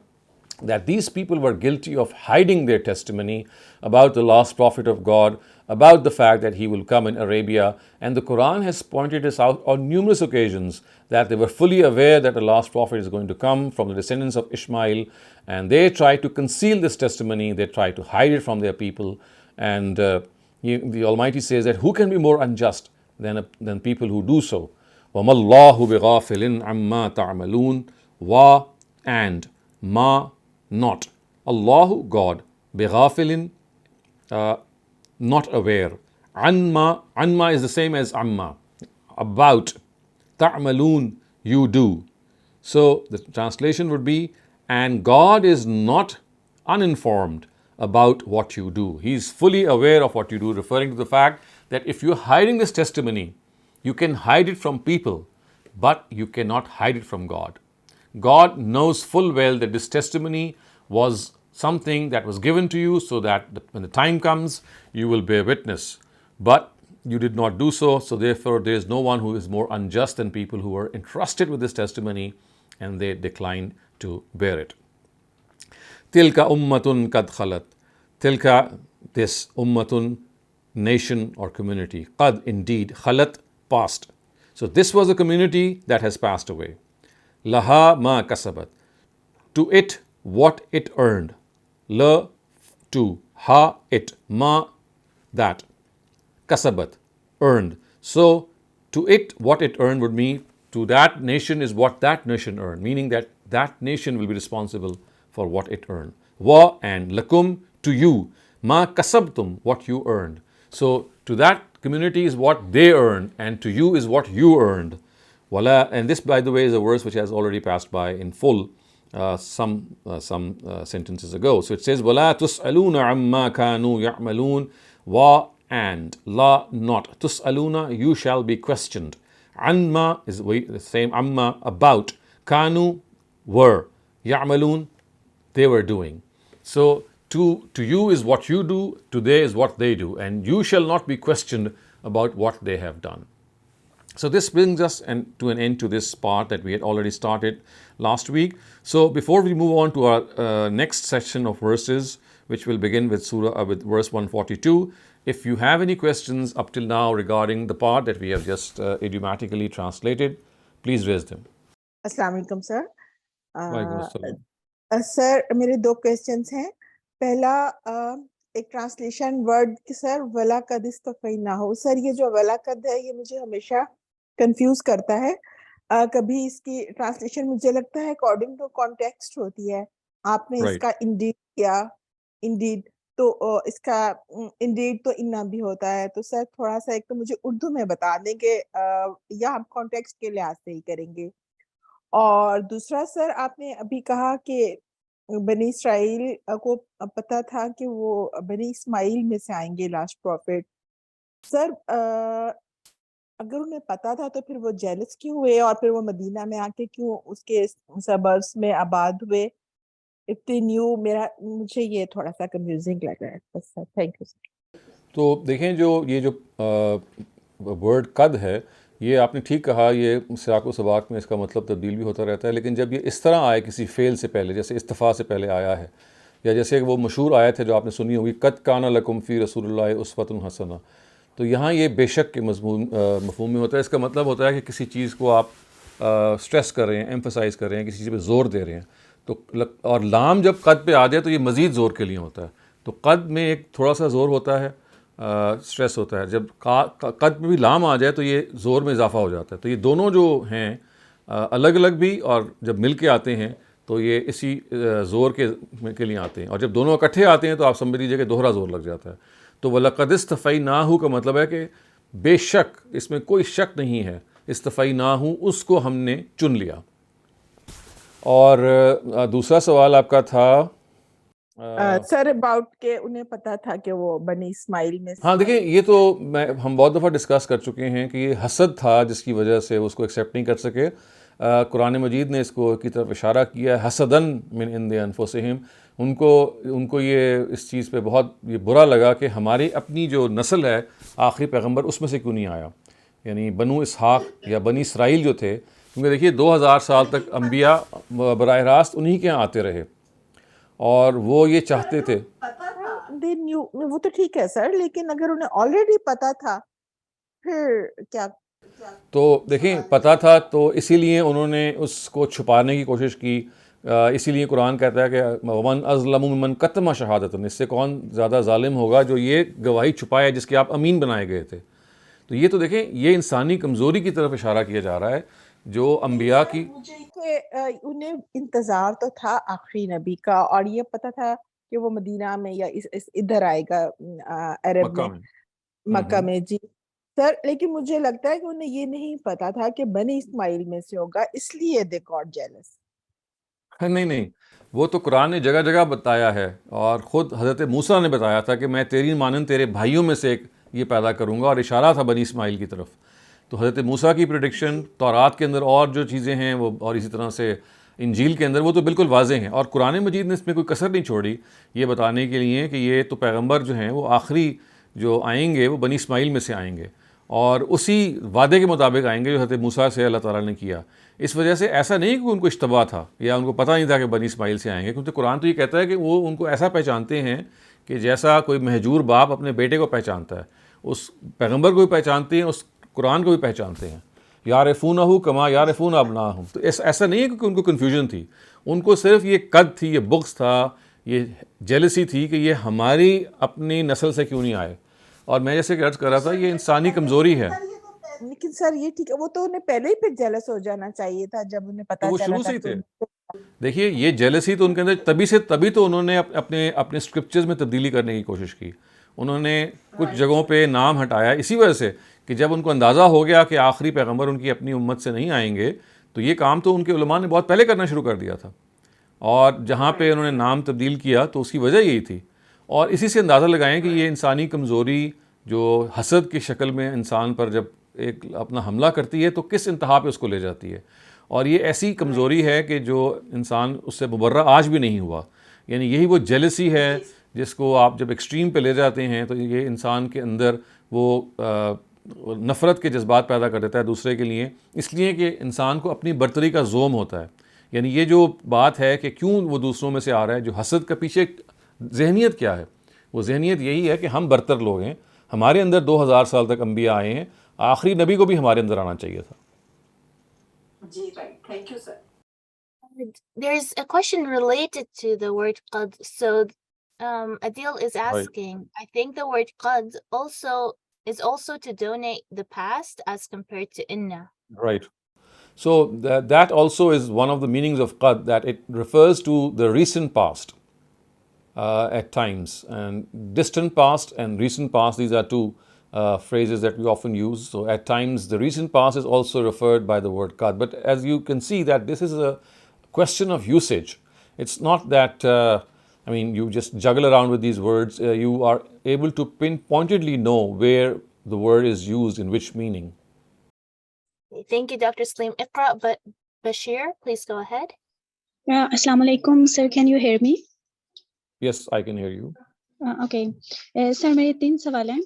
that these people were guilty of hiding their testimony about the last prophet of God, about the fact that he will come in Arabia. And the Quran has pointed this out on numerous occasions, that they were fully aware that the last prophet is going to come from the descendants of Ishmael, and they tried to conceal this testimony, they tried to hide it from their people. And the Almighty says that who can be more unjust than people who do so? وَمَا اللَّهُ بِغَافِلٍ عَمَّا تَعْمَلُونَ. Wa and ma not. Allahu God, بِغَافِلٍ not aware. Anma is the same as amma, about. Ta'maloon, you do. So the translation would be, and God is not uninformed about what you do. He is fully aware of what you do, referring to the fact that if you're hiding this testimony, you can hide it from people, but you cannot hide it from God. God knows full well that this testimony was something that was given to you so that when the time comes, you will bear witness. But you did not do so, so therefore there is no one who is more unjust than people who were entrusted with this testimony and they declined to bear it. Tilka ummatun kad khalat. Tilka, this ummatun, nation or community. Qad, indeed, khalat, past. So this was a community that has passed away. Laha ma kasabat. To it, what it earned. La, to. Ha, it. Ma, that. Kasabat, earned. So, to it, what it earned would mean to that nation is what that nation earned, meaning that that nation will be responsible for what it earned. Wa and lakum, to you. Ma kasabtum, what you earned. So, to that community is what they earned, and to you is what you earned. Wala, and this, by the way, is a verse which has already passed by in full some sentences ago. So it says, Wala tus'aluna amma kanu ya'malun. Wa and la not. Tus'aluna, you shall be questioned. Amma is the same, amma, about. Kanu, were. Ya'malun, they were doing. So to you is what you do, to they is what they do, and you shall not be questioned about what they have done. So this brings us to an end to this part that we had already started last week. So before we move on to our next section of verses, which will begin with with verse 142, if you have any questions up till now regarding the part that we have just idiomatically translated, please raise them. Assalamu alaikum, sir. Walaikum assalam. Sir मेरे दो questions हैं. पहला एक translation word कि sir वला कद इस्तफैना हो. Sir ये जो वला कद है ये मुझे हमेशा कंफ्यूज करता है. कभी इसकी ट्रांसलेशन मुझे लगता है अकॉर्डिंग टू कॉन्टेक्स्ट होती है. आपने Right. इसका इंडीड किया, इंडीड तो इसका इंडीड तो इन्ना भी होता है. तो सर थोड़ा सा एक तो मुझे उर्दू में बता दें कि या हम कॉन्टेक्स्ट के लिहाज से ही करेंगे. और दूसरा सर आपने अभी कहा कि बनी इसराइल को पता था कि वो बनी इस्माइल में से आएंगे लास्ट प्रॉफिट. सर अगर उन्हें पता था तो फिर वो जेलस क्यों हुए और फिर वो मदीना में आके क्यों उसके सबर्ब्स में आबाद हुए? इफ दे न्यू, मुझे ये थोड़ा सा कंफ्यूजिंग लग रहा है. बस सर, थैंक यू सर. तो देखें, ये जो वर्ड कद है, ये आपने ठीक कहा, ये सियाक़ व सबाक़ में इसका मतलब तब्दील भी होता रहता है. लेकिन जब ये इस तरह आए किसी फ़ेल से पहले, जैसे इस्तफ़ा से पहले आया है, या जैसे वो मशहूर आयत है जो आपने सुनी होगी, क़द काना लकुम फ़ी रसूलिल्लाहि उस्वतुन हसना, तो यहाँ ये बेशक के मफ़हूम में होता है. इसका मतलब होता है कि किसी चीज़ को आप स्ट्रेस कर रहे हैं, एम्फसाइज़ कर रहे हैं, किसी चीज़ पे ज़ोर दे रहे हैं, तो और लाम जब क़द पे आ जाए तो ये मज़ीद ज़ोर के लिए होता है. तो क़द में एक थोड़ा सा ज़ोर होता है, स्ट्रेस होता है. जब क़द में भी लाम आ जाए तो ये ज़ोर में इजाफ़ा हो जाता है. तो ये दोनों जो हैं अलग अलग भी, और जब मिल के आते हैं तो ये इसी ज़ोर के लिए आते हैं. और जब दोनों इकट्ठे आते हैं तो आप समझ लीजिए कि दोहरा ज़ोर लग जाता है. तो वलक़द इस्तफ़ैनाहु का मतलब है कि बेशक, इसमें कोई शक नहीं है, इस्तफ़ैनाहु, उसको हमने चुन लिया. और दूसरा सवाल आपका था सर अबाउट के उन्हें पता था कि वो बनी इस्माइल में. हाँ, देखिए, ये तो हम बहुत दफ़ा डिस्कस कर चुके हैं कि ये हसद था जिसकी वजह से उसको एक्सेप्ट नहीं कर सके. कुरान मजीद ने इसको की तरफ इशारा किया है, हसदन मिन इंदि अनफुसिहिम. उनको ये इस चीज़ पे बहुत ये बुरा लगा कि हमारी अपनी जो नस्ल है, आखिरी पैगंबर उसमें से क्यों नहीं आया, यानी बनु इसहाक या बनी इसराइल जो थे. क्योंकि देखिए 2000 साल तक अंबिया बराह रास्त उन्हीं के यहाँ आते रहे, और वो ये चाहते थे. वो तो ठीक है सर, लेकिन अगर उन्हें ऑलरेडी पता था फिर क्या? तो देखें, पता था तो इसीलिए उन्होंने उसको छुपाने की कोशिश की. इसीलिए कुरान कहता है कि वमन अज़लमु मिम्मन कतमा शहादतन, इससे कौन ज़्यादा जालिम होगा जो ये गवाही छुपाया जिसके आप अमीन बनाए गए थे. تو یہ تو دیکھیں یہ انسانی کمزوری کی طرف اشارہ کیا جا رہا ہے جو انبیاء کی. کہ انہیں انتظار تو تھا آخری نبی کا، اور یہ پتا تھا کہ وہ مدینہ میں یا ادھر آئے گا عرب مکہ میں، میں. مکہ میں. جی سر، لیکن مجھے لگتا ہے کہ انہیں یہ نہیں پتا تھا کہ بنی اسماعیل میں سے ہوگا، اس لیے دے گاٹ جیلس. نہیں، وہ تو قرآن نے جگہ جگہ بتایا ہے، اور خود حضرت موسیٰ نے بتایا تھا کہ میں تیری مانند تیرے بھائیوں میں سے ایک یہ پیدا کروں گا، اور اشارہ تھا بنی اسماعیل کی طرف. تو حضرت موسیٰ کی پریڈکشن تورات کے اندر اور جو چیزیں ہیں وہ، اور اسی طرح سے انجیل کے اندر، وہ تو بالکل واضح ہیں، اور قرآن مجید نے اس میں کوئی کسر نہیں چھوڑی یہ بتانے کے لیے کہ یہ تو پیغمبر جو ہیں وہ آخری جو آئیں گے وہ بنی اسماعیل میں سے آئیں گے، اور اسی وعدے کے مطابق آئیں گے جو حضرت موسیٰ سے اللہ تعالیٰ نے کیا. اس وجہ سے ایسا نہیں کہ ان کو اشتباہ تھا یا ان کو پتہ نہیں تھا کہ بنی اسماعیل سے آئیں گے، کیونکہ قرآن تو یہ کہتا ہے کہ وہ ان کو ایسا پہچانتے ہیں کہ جیسا کوئی مہجور باپ اپنے بیٹے کو پہچانتا ہے، اس پیغمبر کو بھی پہچانتے ہیں، اس قرآن کو بھی پہچانتے ہیں. یعرفونہ کما یعرفون ابناہم. تو ایسا نہیں ہے کہ ان کو کنفیوژن تھی، ان کو صرف یہ قد تھی، یہ بغض تھا، یہ جیلسی تھی کہ یہ ہماری اپنی نسل سے کیوں نہیں آئے. اور میں جیسے کہ عرض کر رہا تھا یہ انسانی کمزوری ہے. لیکن سر یہ ٹھیک ہے، وہ تو انہیں پہلے ہی پھر جیلس ہو جانا چاہیے تھا جب انہیں تو پتا وہ چلا شروع تھا سے ہی کہ تھے. دیکھیے یہ جیلسی تو ان کے اندر تبھی تو انہوں نے اپنے اسکرپچرز میں تبدیلی کرنے کی کوشش کی. انہوں نے کچھ جگہوں پہ نام ہٹایا اسی وجہ سے کہ جب ان کو اندازہ ہو گیا کہ آخری پیغمبر ان کی اپنی امت سے نہیں آئیں گے، تو یہ کام تو ان کے علماء نے بہت پہلے کرنا شروع کر دیا تھا. اور جہاں پہ انہوں نے نام تبدیل کیا تو اس کی وجہ یہی تھی. اور اسی سے اندازہ لگائیں کہ یہ انسانی کمزوری جو حسد کی شکل میں انسان پر جب ایک اپنا حملہ کرتی ہے تو کس انتہا پہ اس کو لے جاتی ہے. اور یہ ایسی کمزوری ہے کہ جو انسان اس سے مبرہ آج بھی نہیں ہوا. یعنی یہی وہ جیلسی ہے جس کو آپ جب ایکسٹریم پہ لے جاتے ہیں تو یہ انسان کے اندر وہ نفرت کے جذبات پیدا کر دیتا ہے دوسرے کے لیے، اس لیے کہ انسان کو اپنی برتری کا زوم ہوتا ہے. یعنی یہ جو بات ہے کہ کیوں وہ دوسروں میں سے آ رہا ہے، جو حسد کا پیچھے ذہنیت کیا ہے، وہ ذہنیت یہی ہے کہ ہم برتر لوگ ہیں، ہمارے اندر 2000 سال تک انبیاء آئے ہیں، آخری نبی کو بھی ہمارے اندر آنا چاہیے تھا. جی right, thank you sir. There's a question related to the word qad. So Adil is Right. asking, I think the word qad is also to donate the past as compared to inna. Right. So that also is one of the meanings of qad, that it refers to the recent past at times. And distant past and recent past, these are two phrases that we often use. So at times the recent past is also referred by the word qad. But as you can see that this is a question of usage. It's not that, you just juggle around with these words. You are able to pinpointedly know where the word is used in which meaning. Thank you, Dr. Saleem. Iqra, but Bashir, please go ahead. Assalamu alaikum, sir. Can you hear me? Yes, I can hear you. Okay sir, میرے 3 سوال ہیں.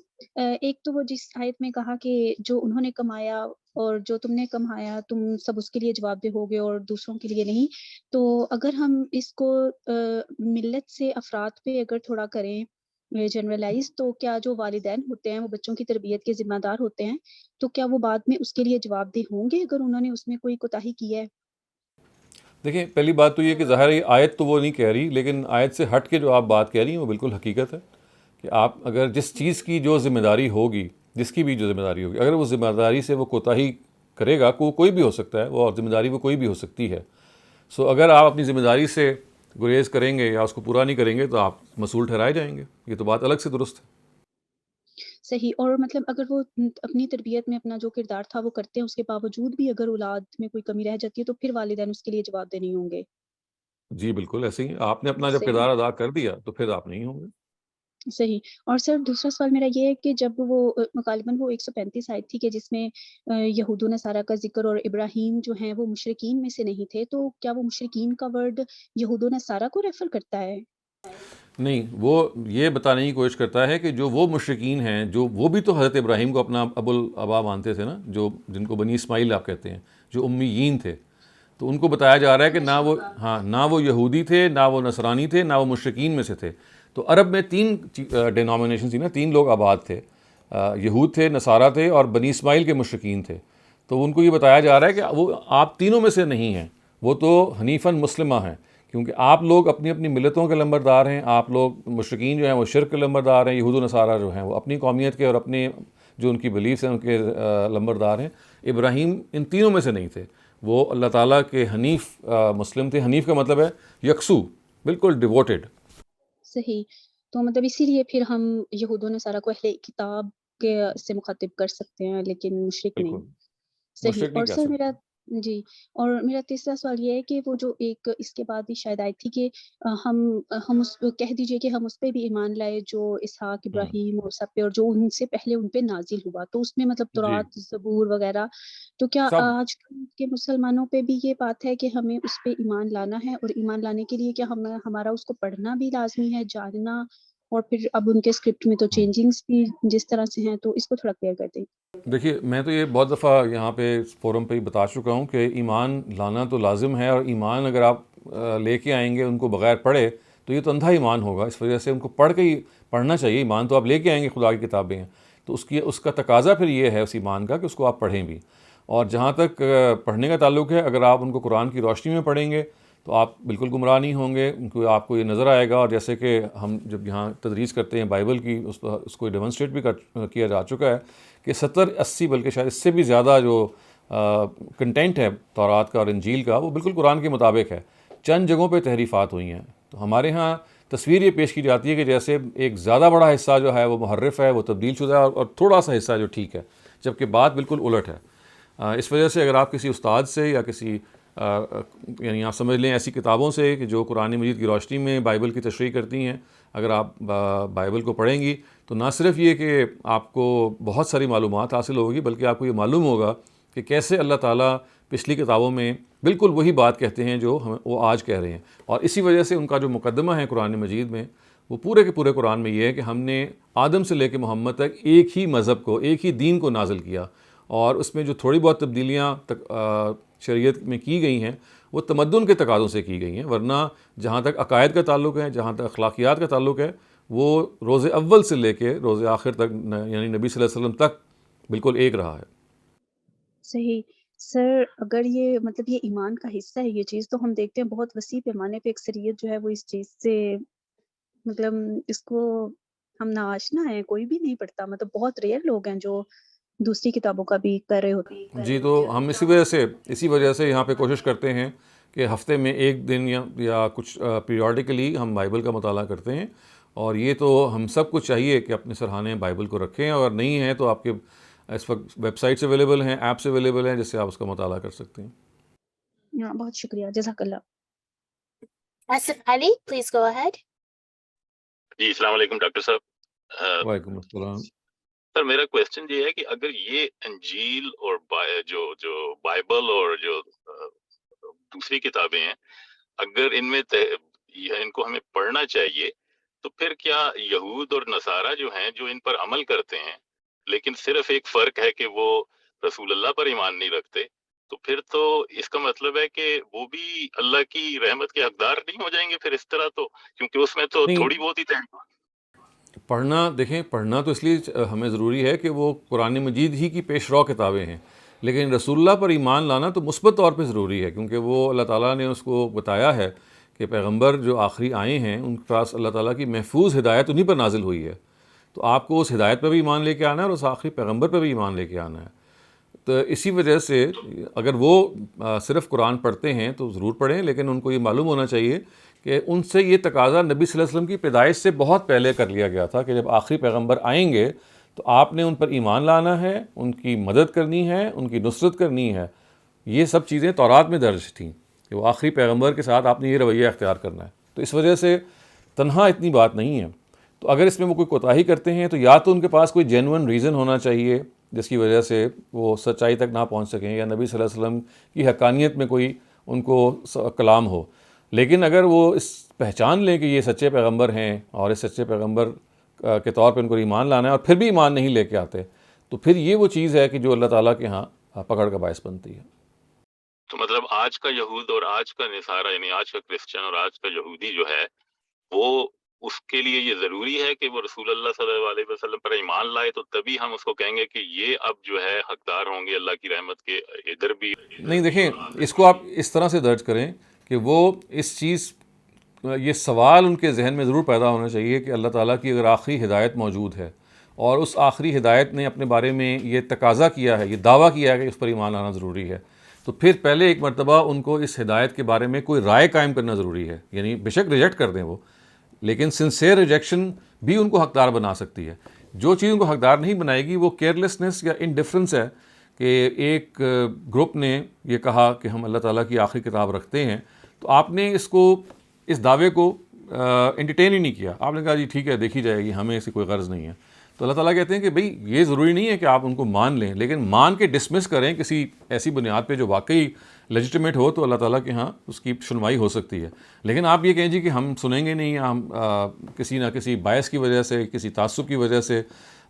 ایک تو وہ جس آیت میں کہا کہ جو انہوں نے کمایا اور جو تم نے کمایا تم سب اس کے لیے جواب دہ ہوگے اور دوسروں کے لیے نہیں. تو اگر ہم اس کو ملت سے افراد پہ اگر تھوڑا کریں جنرلائز، تو کیا جو والدین ہوتے ہیں وہ بچوں کی تربیت کے ذمہ دار ہوتے ہیں، تو کیا وہ بعد میں اس کے لیے جواب دہ ہوں گے اگر انہوں نے اس میں کوئی کوتاہی کی ہے؟ دیکھیں پہلی بات تو یہ کہ ظاہر ہے آیت تو وہ نہیں کہہ رہی، لیکن آیت سے ہٹ کے جو آپ بات کہہ رہی ہیں وہ بالکل حقیقت ہے کہ آپ اگر جس چیز کی جو ذمہ داری ہوگی، جس کی بھی جو ذمہ داری ہوگی، اگر وہ ذمہ داری سے وہ کوتاہی کرے گا، کوئی بھی ہو سکتا ہے وہ، اور ذمہ داری وہ کوئی بھی ہو سکتی ہے. سو اگر آپ اپنی ذمہ داری سے گریز کریں گے یا اس کو پورا نہیں کریں گے تو آپ مسئول ٹھہرائے جائیں گے. یہ تو بات الگ سے درست ہے. صحیح. اور مطلب اگر وہ اپنی تربیت میں اپنا جو کردار تھا وہ کرتے ہیں، اس کے باوجود بھی اگر اولاد میں کوئی کمی رہ جاتی ہے تو پھر والدین اس کے لیے جواب دہ نہیں ہوں گے. جی بالکل ایسے ہی، آپ نے اپنا جب صحیح کردار ادا کر دیا تو پھر آپ نہیں ہوں گے. صحیح. اور سر دوسرا سوال میرا یہ ہے کہ جب وہ غالباً وہ 135 آیت تھی کہ جس میں یہود و نصارہ کا ذکر اور ابراہیم جو ہیں وہ مشرکین میں سے نہیں تھے، تو کیا وہ مشرکین کا ورڈ یہود و نصارہ کو ریفر کرتا ہے؟ نہیں، وہ یہ بتانے کی کوشش کرتا ہے کہ جو وہ مشرکین ہیں، جو وہ بھی تو حضرت ابراہیم کو اپنا ابو الابا مانتے تھے نا، جو جن کو بنی اسماعیل آپ کہتے ہیں، جو امیین تھے. تو ان کو بتایا جا رہا ہے کہ نہ وہ یہودی تھے، نہ وہ نصرانی تھے، نہ وہ مشرکین میں سے تھے. تو عرب میں 3 ڈینامینیشن تھی نا، 3 لوگ آباد تھے، یہود تھے، نصارہ تھے اور بنی اسماعیل کے مشرکین تھے. تو ان کو یہ بتایا جا رہا ہے کہ وہ آپ تینوں میں سے نہیں ہیں، وہ تو حنیفاً مسلمہ ہیں، کیونکہ آپ لوگ اپنی اپنی ملتوں کے لمبردار ہیں. آپ لوگ مشرکین جو ہیں وہ شرک کے لمبردار ہیں، یہود و نصارہ جو ہیں وہ اپنی قومیت کے اور اپنے جو ان کی بلیفس ہیں، ان کے لمبردار ہیں، ابراہیم ان تینوں میں سے نہیں تھے. وہ اللہ تعالیٰ کے حنیف مسلم تھے. حنیف کا مطلب ہے یکسو، بالکل ڈیووٹیڈ. صحیح. تو مطلب اسی لیے پھر ہم یہود و نصارہ کو اہل کتاب کے سے مخاطب کر سکتے ہیں لیکن مشرک نہیں. بالکل صحیح. مشرک نہیں اور کہہ سر سکتے. میرا جی اور میرا تیسرا سوال یہ ہے کہ وہ جو ایک اس کے بعد بھی شاید آئی تھی کہ ہم اس کہہ دیجئے کہ ہم اس پہ بھی ایمان لائے جو اسحاق، ابراہیم اور سب پہ، اور جو ان سے پہلے ان پہ نازل ہوا، تو اس میں مطلب جی تورات، زبور وغیرہ. تو کیا سب. آج کل کے مسلمانوں پہ بھی یہ بات ہے کہ ہمیں اس پہ ایمان لانا ہے، اور ایمان لانے کے لیے کیا ہمارا اس کو پڑھنا بھی لازمی ہے، جاننا؟ اور پھر اب ان کے اسکرپٹ میں تو چینجنگز بھی جس طرح سے ہیں، تو اس کو تھوڑا کلیئر کر دیں. دیکھیے میں تو یہ بہت دفعہ یہاں پہ اس فورم پہ ہی بتا چکا ہوں کہ ایمان لانا تو لازم ہے، اور ایمان اگر آپ لے کے آئیں گے ان کو بغیر پڑھے تو یہ تو اندھا ایمان ہوگا. اس وجہ سے ان کو پڑھ کے ہی پڑھنا چاہیے. ایمان تو آپ لے کے آئیں گے، خدا کی کتابیں ہیں، تو اس کا تقاضا پھر یہ ہے اس ایمان کا کہ اس کو آپ پڑھیں بھی. اور جہاں تک پڑھنے کا تعلق ہے، اگر آپ ان کو قرآن کی روشنی میں پڑھیں گے تو آپ بالکل گمراہ نہیں ہوں گے. ان کو آپ کو یہ نظر آئے گا، اور جیسے کہ ہم جب یہاں تدریس کرتے ہیں بائبل کی، اس کو ڈیمونسٹریٹ بھی کیا جا چکا ہے کہ 70-80 بلکہ شاید اس سے بھی زیادہ جو کنٹینٹ ہے تورات کا اور انجیل کا، وہ بالکل قرآن کے مطابق ہے. چند جگہوں پہ تحریفات ہوئی ہیں. تو ہمارے ہاں تصویر یہ پیش کی جاتی ہے کہ جیسے ایک زیادہ بڑا حصہ جو ہے وہ محرف ہے، وہ تبدیل شدہ ہے، اور تھوڑا سا حصہ جو ٹھیک ہے، جبکہ بات بالکل الٹ ہے. اس وجہ سے اگر آپ کسی استاد سے یا کسی یعنی آپ سمجھ لیں ایسی کتابوں سے کہ جو قرآن مجید کی روشنی میں بائبل کی تشریح کرتی ہیں، اگر آپ بائبل کو پڑھیں گی تو نہ صرف یہ کہ آپ کو بہت ساری معلومات حاصل ہوگی، بلکہ آپ کو یہ معلوم ہوگا کہ کیسے اللہ تعالیٰ پچھلی کتابوں میں بالکل وہی بات کہتے ہیں جو وہ آج کہہ رہے ہیں. اور اسی وجہ سے ان کا جو مقدمہ ہے قرآن مجید میں، وہ پورے کے پورے قرآن میں یہ ہے کہ ہم نے آدم سے لے کے محمد تک ایک ہی مذہب کو، ایک ہی دین کو نازل کیا، اور اس میں جو تھوڑی بہت تبدیلیاں شریعت میں کی گئی ہیں وہ تمدن کے تقاضوں سے کی گئی ہیں. ورنہ جہاں تک عقائد کا تعلق ہے، جہاں تک اخلاقیات کا تعلق ہے، وہ روز اول سے لے کے روز آخر تک، یعنی نبی صلی اللہ علیہ وسلم تک بالکل ایک رہا ہے. صحیح. سر اگر یہ مطلب یہ ایمان کا حصہ ہے یہ چیز، تو ہم دیکھتے ہیں بہت وسیع پیمانے پہ اکثریت جو ہے وہ اس چیز سے مطلب اس کو ہم ناآشنا ہیں، کوئی بھی نہیں پڑھتا. مطلب بہت ریئر لوگ ہیں جو دوسری کتابوں کا بھی کر رہے ہوتے ہیں. جی تو ہم اسی وجہ سے یہاں پہ کوشش کرتے ہیں کہ ہفتے میں ایک دن یا کچھ پیریوڈیکلی ہم بائبل کا مطالعہ کرتے ہیں. اور یہ تو ہم سب کو چاہیے کہ اپنے سرحانے بائبل کو رکھیں، اور نہیں ہیں تو آپ کے اس وقت ویب سائٹس اویلیبل ہیں، ایپس اویلیبل ہیں، جس سے آپ اس کا مطالعہ کر سکتے ہیں. بہت شکریہ، جزاک اللہ. Asif Ali, please go ahead. جی السلام علیکم ڈاکٹر صاحب. وعلیکم السلام. سر میرا کویسچن یہ ہے کہ اگر یہ انجیل اور جو بائبل اور جو دوسری کتابیں ہیں، اگر ان میں ان کو ہمیں پڑھنا چاہیے، تو پھر کیا یہود اور نصارہ جو ہیں جو ان پر عمل کرتے ہیں، لیکن صرف ایک فرق ہے کہ وہ رسول اللہ پر ایمان نہیں رکھتے، تو پھر تو اس کا مطلب ہے کہ وہ بھی اللہ کی رحمت کے حقدار نہیں ہو جائیں گے پھر اس طرح؟ تو کیونکہ اس میں تو نہیں، تھوڑی بہت ہی پڑھنا دیکھیں، پڑھنا تو اس لیے ہمیں ضروری ہے کہ وہ قرآن مجید ہی کی پیش رو کتابیں ہیں، لیکن رسول اللہ پر ایمان لانا تو مثبت طور پہ ضروری ہے، کیونکہ وہ اللہ تعالیٰ نے اس کو بتایا ہے کہ پیغمبر جو آخری آئے ہیں ان کے پاس اللہ تعالیٰ کی محفوظ ہدایت انہی پر نازل ہوئی ہے. تو آپ کو اس ہدایت پہ بھی ایمان لے کے آنا ہے، اور اس آخری پیغمبر پہ بھی ایمان لے کے آنا ہے. تو اسی وجہ سے اگر وہ صرف قرآن پڑھتے ہیں تو ضرور پڑھیں، لیکن ان کو یہ معلوم ہونا چاہیے کہ ان سے یہ تقاضا نبی صلی اللہ علیہ وسلم کی پیدائش سے بہت پہلے کر لیا گیا تھا کہ جب آخری پیغمبر آئیں گے تو آپ نے ان پر ایمان لانا ہے، ان کی مدد کرنی ہے، ان کی نصرت کرنی ہے. یہ سب چیزیں تورات میں درج تھیں کہ وہ آخری پیغمبر کے ساتھ آپ نے یہ رویہ اختیار کرنا ہے. تو اس وجہ سے تنہا اتنی بات نہیں ہے. تو اگر اس میں وہ کوئی کوتاہی کرتے ہیں تو یا تو ان کے پاس کوئی جینون ریزن ہونا چاہیے جس کی وجہ سے وہ سچائی تک نہ پہنچ سکیں، یا نبی صلی اللہ علیہ وسلم کی حقانیت میں کوئی ان کو کلام ہو. لیکن اگر وہ اس پہچان لیں کہ یہ سچے پیغمبر ہیں اور اس سچے پیغمبر کے طور پہ ان کو ایمان لانا ہے، اور پھر بھی ایمان نہیں لے کے آتے، تو پھر یہ وہ چیز ہے کہ جو اللہ تعالیٰ کے ہاں پکڑ کا باعث بنتی ہے. تو مطلب آج کا یہود اور آج کا نصارہ، یعنی آج کا کرسچن اور آج کا یہودی جو ہے، وہ اس کے لیے یہ ضروری ہے کہ وہ رسول اللہ صلی اللہ علیہ وسلم پر ایمان لائے، تو تبھی ہم اس کو کہیں گے کہ یہ اب جو ہے حقدار ہوں گے اللہ کی رحمت کے. ادھر بھی نہیں، دیکھیں اس کو آپ اس طرح سے درج کریں کہ وہ اس چیز، یہ سوال ان کے ذہن میں ضرور پیدا ہونا چاہیے کہ اللہ تعالیٰ کی اگر آخری ہدایت موجود ہے और उस आखिरी हिदायत ने अपने बारे में ये तकाज़ा किया है, ये दावा किया है कि उस पर ईमान लाना ज़रूरी है, तो फिर पहले एक मरतबा उनको इस हिदायत के बारे में कोई राय कायम करना ज़रूरी है। यानी बेशक रिजेक्ट कर दें वो, लेकिन सिंसेयर रिजेक्शन भी उनको हकदार बना सकती है। जो चीज़ उनको हकदार नहीं बनाएगी वो केयरलेसनेस या इनडिफरेंस है कि एक ग्रुप ने ये कहा कि हम अल्लाह ताला की आखिरी किताब रखते हैं, तो आपने इस दावे को एंटरटेन ही नहीं किया। आपने कहा जी ठीक है, देखी जाएगी, हमें इसकी कोई गर्ज़ नहीं है। तो अल्लाह ताला कहते हैं कि भाई ये ज़रूरी नहीं है कि आप उनको मान लें, लेकिन मान के डिसमिस करें किसी ऐसी बुनियाद पे जो वाकई लेजिटिमेट हो, तो अल्लाह ताला के यहाँ उसकी सुनवाई हो सकती है। लेकिन आप ये कहें जी कि हम सुनेंगे नहीं, हम किसी ना किसी बायस की वजह से, किसी तासुब की वजह से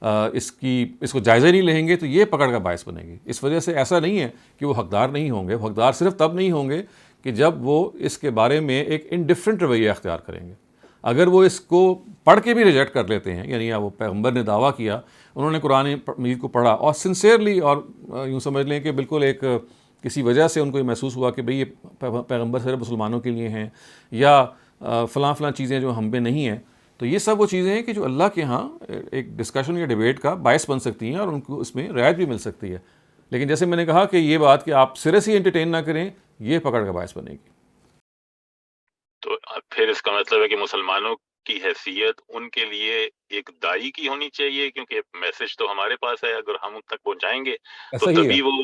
इसको जायज़ा नहीं लेंगे, तो ये पकड़ का बायस बनेगी। इस वजह से ऐसा नहीं है कि वो हकदार नहीं होंगे। वो हकदार सिर्फ तब नहीं होंगे कि जब वो इसके बारे में एक इनडिफरेंट रवैया अख्तियार करेंगे। अगर वो इसको पढ़ के भी रिजेक्ट कर लेते हैं, यानी वो पैगंबर ने दावा किया, उन्होंने कुरान मजीद को पढ़ा और सिंसियरली, और यूँ समझ लें कि बिल्कुल एक किसी वजह से उनको ये महसूस हुआ कि भाई ये पैगंबर सिर्फ मुसलमानों के लिए हैं, या फ़लाँ चीज़ें जो हम पे नहीं हैं, तो ये सब वो चीज़ें हैं कि जो अल्लाह के यहाँ एक डिस्कशन या डिबेट का बायस बन सकती हैं और उनको इसमें रियायत भी मिल सकती है। लेकिन जैसे मैंने कहा कि ये बात कि आप सिरे से एंटरटेन ना करें, ये पकड़ का बायस बनेगी। तो फिर इसका मतलब है कि मुसलमानों की हैसियत उनके लिए एक दाई की होनी चाहिए, क्योंकि मैसेज तो हमारे पास है, अगर हम उन तक पहुंचाएंगे तो ऐसा ही तभी है वो।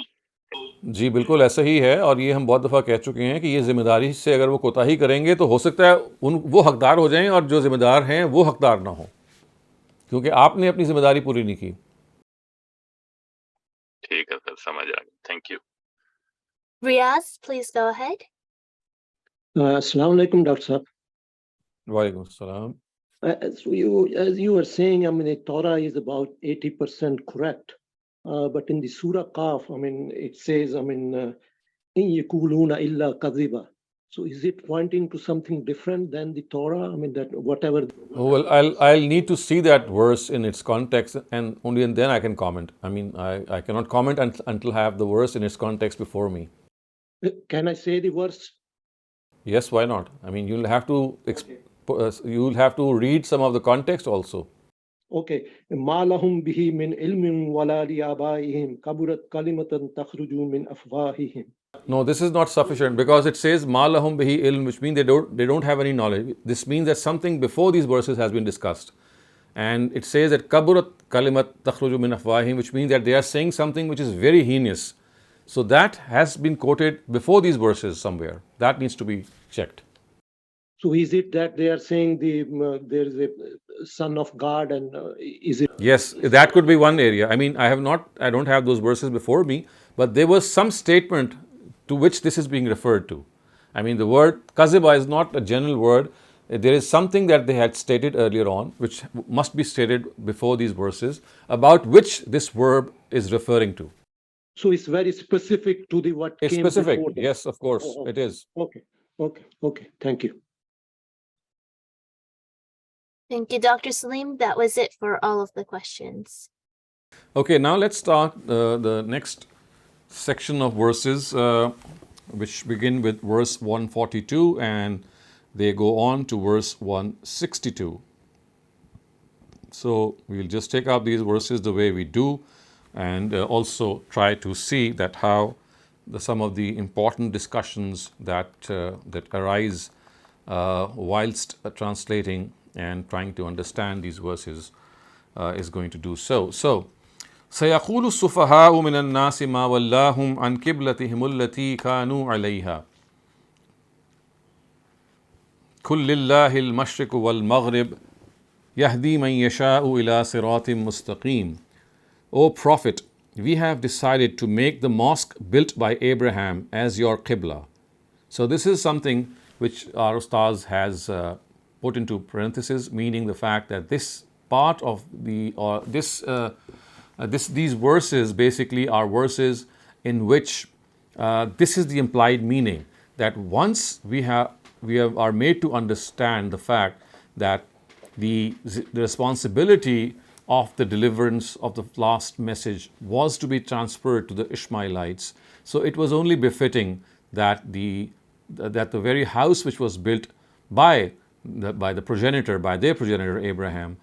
जी, बिल्कुल ऐसा ही है। और ये हम बहुत दफ़ा कह चुके हैं कि ये ज़िम्मेदारी से अगर वो कोताही करेंगे तो हो सकता है वो हकदार हो जाएं और जो ज़िम्मेदार हैं वो हकदार ना हो, क्योंकि आपने अपनी ज़िम्मेदारी पूरी नहीं की। ठीक है सर, समझ आ गया, thank you. Riaz, please go ahead. Assalamu alaikum, Dr. Sahab. वालेकुम अस्सलाम। So as you were saying, I mean, the Torah is about 80% correct. But in the Surah Qaf, I mean, it says, I mean, in yakuluna illa kadhiba. So is it pointing to something different than the Torah? I mean, that whatever. Well, I'll need to see that verse in its context, and only then I can comment. I mean, I cannot comment until I have the verse in its context before me. Can I say the verse? Yes, why not? I mean, you'll have to read some of the context also. Okay. Ma lahum bihi min ilmin wala li abaihim kaburat kalimatan takhruju min afwahihim. No, this is not sufficient, because it says ma lahum bihi ilm, which means they don't have any knowledge. This means that something before these verses has been discussed. And it says that kaburat kalimat takhruju min afwahihim, which means that they are saying something which is very heinous. So that has been quoted before these verses somewhere. That needs to be checked. So is it that they are saying there is a son of God, and is it? Yes, that could be one area. I mean, I don't have those verses before me, but there was some statement to which this is being referred to. I mean, the word kaziba is not a general word. There is something that they had stated earlier on, which must be stated before these verses, about which this verb is referring to. So it's very specific to the what It's came specific. before that. Yes, of course, Oh, it is. Okay. Thank you. Thank you, Dr. Saleem. That was it for all of the questions. Okay, now let's start the next section of verses, which begin with verse 142 and they go on to verse 162. So we'll just take up these verses the way we do, and also try to see that how some of the important discussions that arise whilst translating and trying to understand these verses is going to do so. So, سيقول السفهاء من الناس ما ولاهم عن قبلتهم التي كانوا عليها قل لله المشرق والمغرب يهدي من يشاء إلى صراط مستقيم. O Prophet, we have decided to make the mosque built by Abraham as your qibla. So this is something which our Ustaz has put into parentheses, meaning the fact that this part of these verses basically are verses in which this is the implied meaning, that once we are made to understand the fact that the responsibility of the deliverance of the last message was to be transferred to the Ishmaelites, so it was only befitting that the very house which was built by their progenitor Abraham,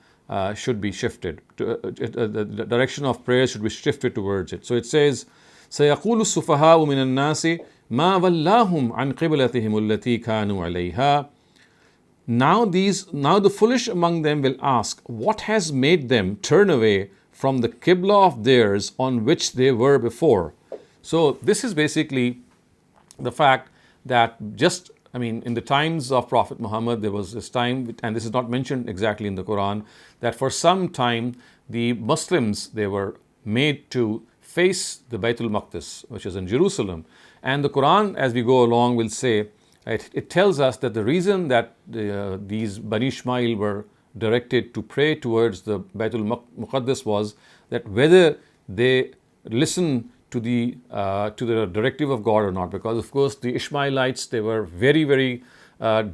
should be shifted. The direction of prayer should be shifted towards it. So it says, سيقول السفهاء من الناس ما ولاهم عن قبلتهم التي كانوا عليها. Now the foolish among them will ask, what has made them turn away from the qibla of theirs on which they were before? So this is basically the fact that in the times of Prophet Muhammad, there was this time, and this is not mentioned exactly in the Quran, that for some time the Muslims, they were made to face the Baytul Maqdis, which is in Jerusalem. And the Quran, as we go along, will say, it tells us that the reason that these Bani Ishmael were directed to pray towards the Baytul Muqaddas was that whether they listen to the directive of God or not, because of course the Ishmaelites, they were very, very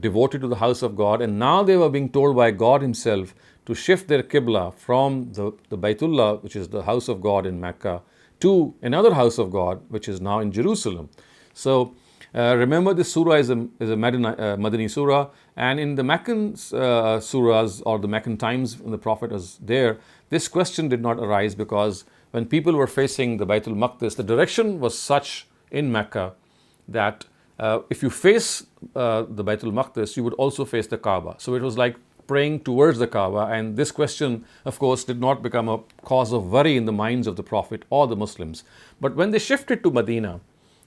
devoted to the house of God, and now they were being told by God Himself to shift their Qibla from the Baytullah, which is the house of God in Mecca, to another house of God, which is now in Jerusalem. So remember, this surah is a Madani surah, and in the Meccan surahs or the Meccan times when the Prophet was there, this question did not arise, because when people were facing the Baytul Maqdis, the direction was such in Mecca that if you face the Baytul Maqdis, you would also face the Kaaba. So it was like praying towards the Kaaba, and this question, of course, did not become a cause of worry in the minds of the Prophet or the Muslims. But when they shifted to Medina,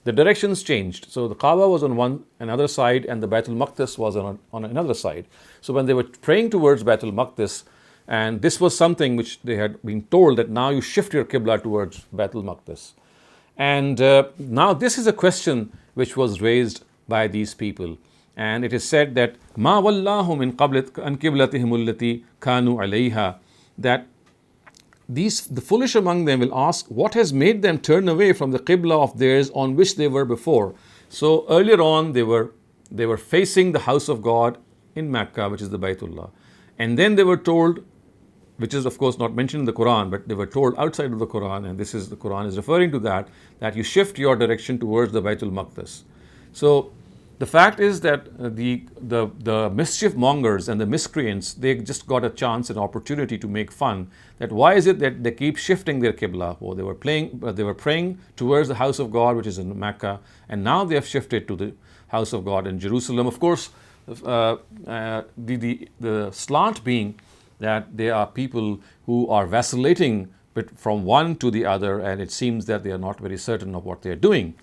the directions changed. So the Kaaba was on another side, and the Baytul Maqdis was on another side. So when they were praying towards Baytul Maqdis, and this was something which they had been told, that now you shift your Qibla towards Baytul Maqdis. And now this is a question which was raised by these people. And it is said that مَا وَلَّاهُمْ مِنْ عَنْ قِبْلَتِهِمُ الَّتِي كَانُوا عَلَيْهَا, that the foolish among them will ask, what has made them turn away from the Qibla of theirs on which they were before? So earlier on they were facing the house of God in Mecca, which is the Baytullah. And then they were told, which is of course not mentioned in the Quran, but they were told outside of the Quran, and the Quran is referring to that you shift your direction towards the Baytul Maqdis. So the fact is that the mischief mongers and the miscreants, they just got a chance, an opportunity to make fun. That why is it that they keep shifting their Qibla? Well, they were praying towards the house of God, which is in Mecca, and now they have shifted to the house of God in Jerusalem. Of course, the slant being that there are people who are vacillating from one to the other, and it seems that they are not very certain of what they are doing.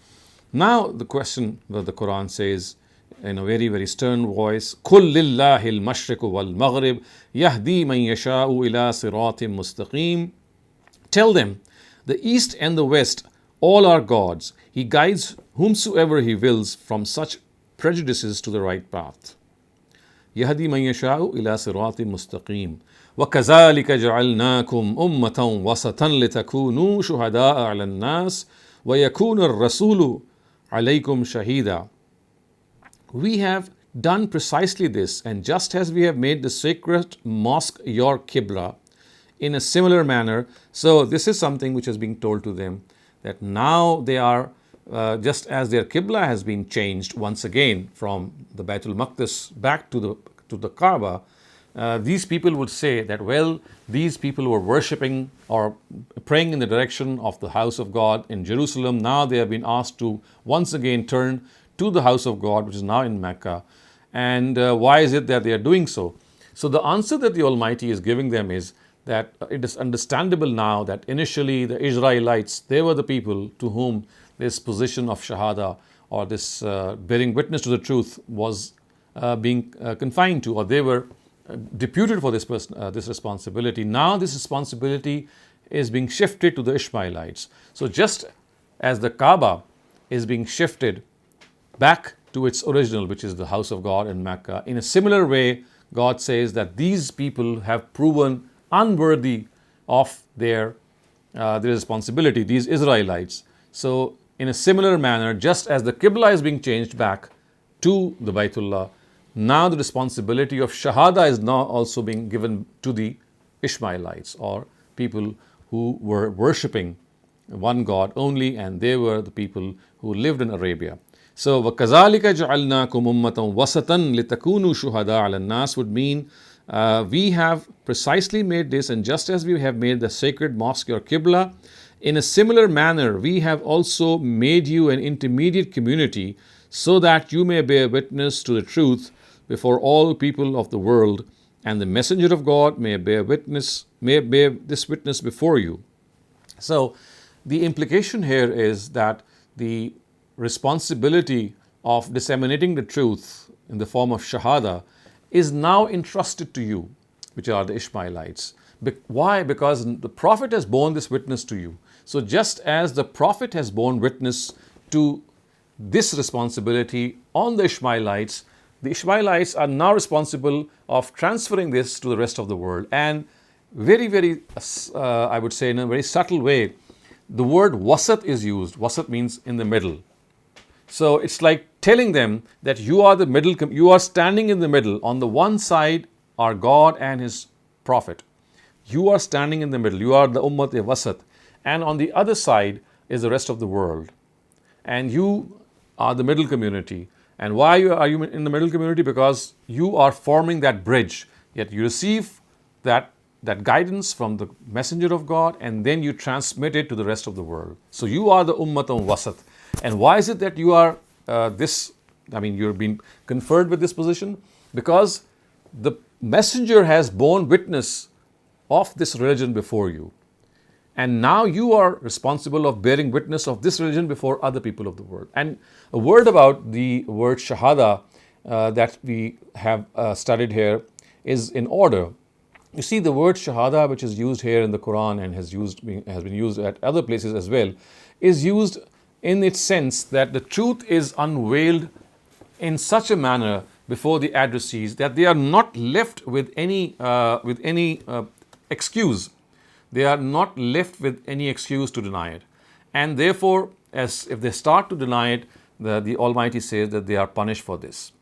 Now the question that the Quran says in a very, very stern voice, قُلْ لِلَّهِ الْمَشْرِقُ وَالْمَغْرِبُ يَهْدِي مَنْ يَشَاءُ إِلَىٰ صِرَاطٍ مُسْتَقِيمٍ. Tell them, the east and the west, all are God's. He guides whomsoever He wills from such prejudices to the right path. يَهْدِي مَنْ يَشَاءُ إِلَىٰ صِرَاطٍ مُسْتَقِيمٍ. وَكَذَلِكَ جَعَلْنَاكُمْ أُمَّةً وَسَطًا لِتَكُونُوا شُهَدَاءَ عَلَى النَّاسِ وَيَكُونَ الرَّسُولُ عَلَيْكُمْ شَهِيدًا. We have done precisely this, and just as we have made the sacred mosque your Qibla, in a similar manner. So this is something which is being told to them, that now they are, just as their Qibla has been changed once again from the Baytul Maqdis back to the Kaaba, these people would say that, well, these people were worshipping or praying in the direction of the house of God in Jerusalem. Now they have been asked to once again turn to the house of God, which is now in Mecca. And why is it that they are doing so? So the answer that the Almighty is giving them is that it is understandable now that initially the Israelites, they were the people to whom this position of Shahada, or this bearing witness to the truth, was being confined to, or they were deputed for this responsibility. Now this responsibility is being shifted to the Ishmaelites. So just as the Kaaba is being shifted back to its original, which is the house of God in Mecca, in a similar way, God says that these people have proven unworthy of their responsibility, these Israelites. So in a similar manner, just as the Qibla is being changed back to the Baytullah, now the responsibility of Shahada is now also being given to the Ishmaelites, or people who were worshipping one God only, and they were the people who lived in Arabia. So وَكَذَلِكَ جَعَلْنَاكُمْ أُمَّةً وَسَطًا لِتَكُونُوا شُهَدَاءَ عَلَى النَّاسِ would mean We have precisely made this, and just as we have made the sacred mosque your Qibla, in a similar manner, we have also made you an intermediate community so that you may bear witness to the truth before all people of the world, and the Messenger of God may bear this witness before you. So, the implication here is that the responsibility of disseminating the truth in the form of Shahada is now entrusted to you, which are the Ishmaelites. Why? Because the Prophet has borne this witness to you. So just as the Prophet has borne witness to this responsibility on the Ishmaelites are now responsible of transferring this to the rest of the world. And very, I would say in a very subtle way, the word wasat is used. Wasat means in the middle. So it's like telling them that you are the middle, you are standing in the middle. On the one side are God and His Prophet. You are standing in the middle. You are the Ummat Wasat. And on the other side is the rest of the world. And you are the middle community. And why are you in the middle community? Because you are forming that bridge. Yet you receive that guidance from the Messenger of God, and then you transmit it to the rest of the world. So you are the Ummatun Wasat. And why is it that you are you're being conferred with this position? Because the Messenger has borne witness of this religion before you. And now you are responsible of bearing witness of this religion before other people of the world. And a word about the word Shahada that we have studied here is in order. You see, the word Shahada, which is used here in the Quran and has been used at other places as well, is used in its sense that the truth is unveiled in such a manner before the addressees that they are not left with any excuse. They are not left with any excuse to deny it. And therefore, as if they start to deny it, the Almighty says that they are punished for this.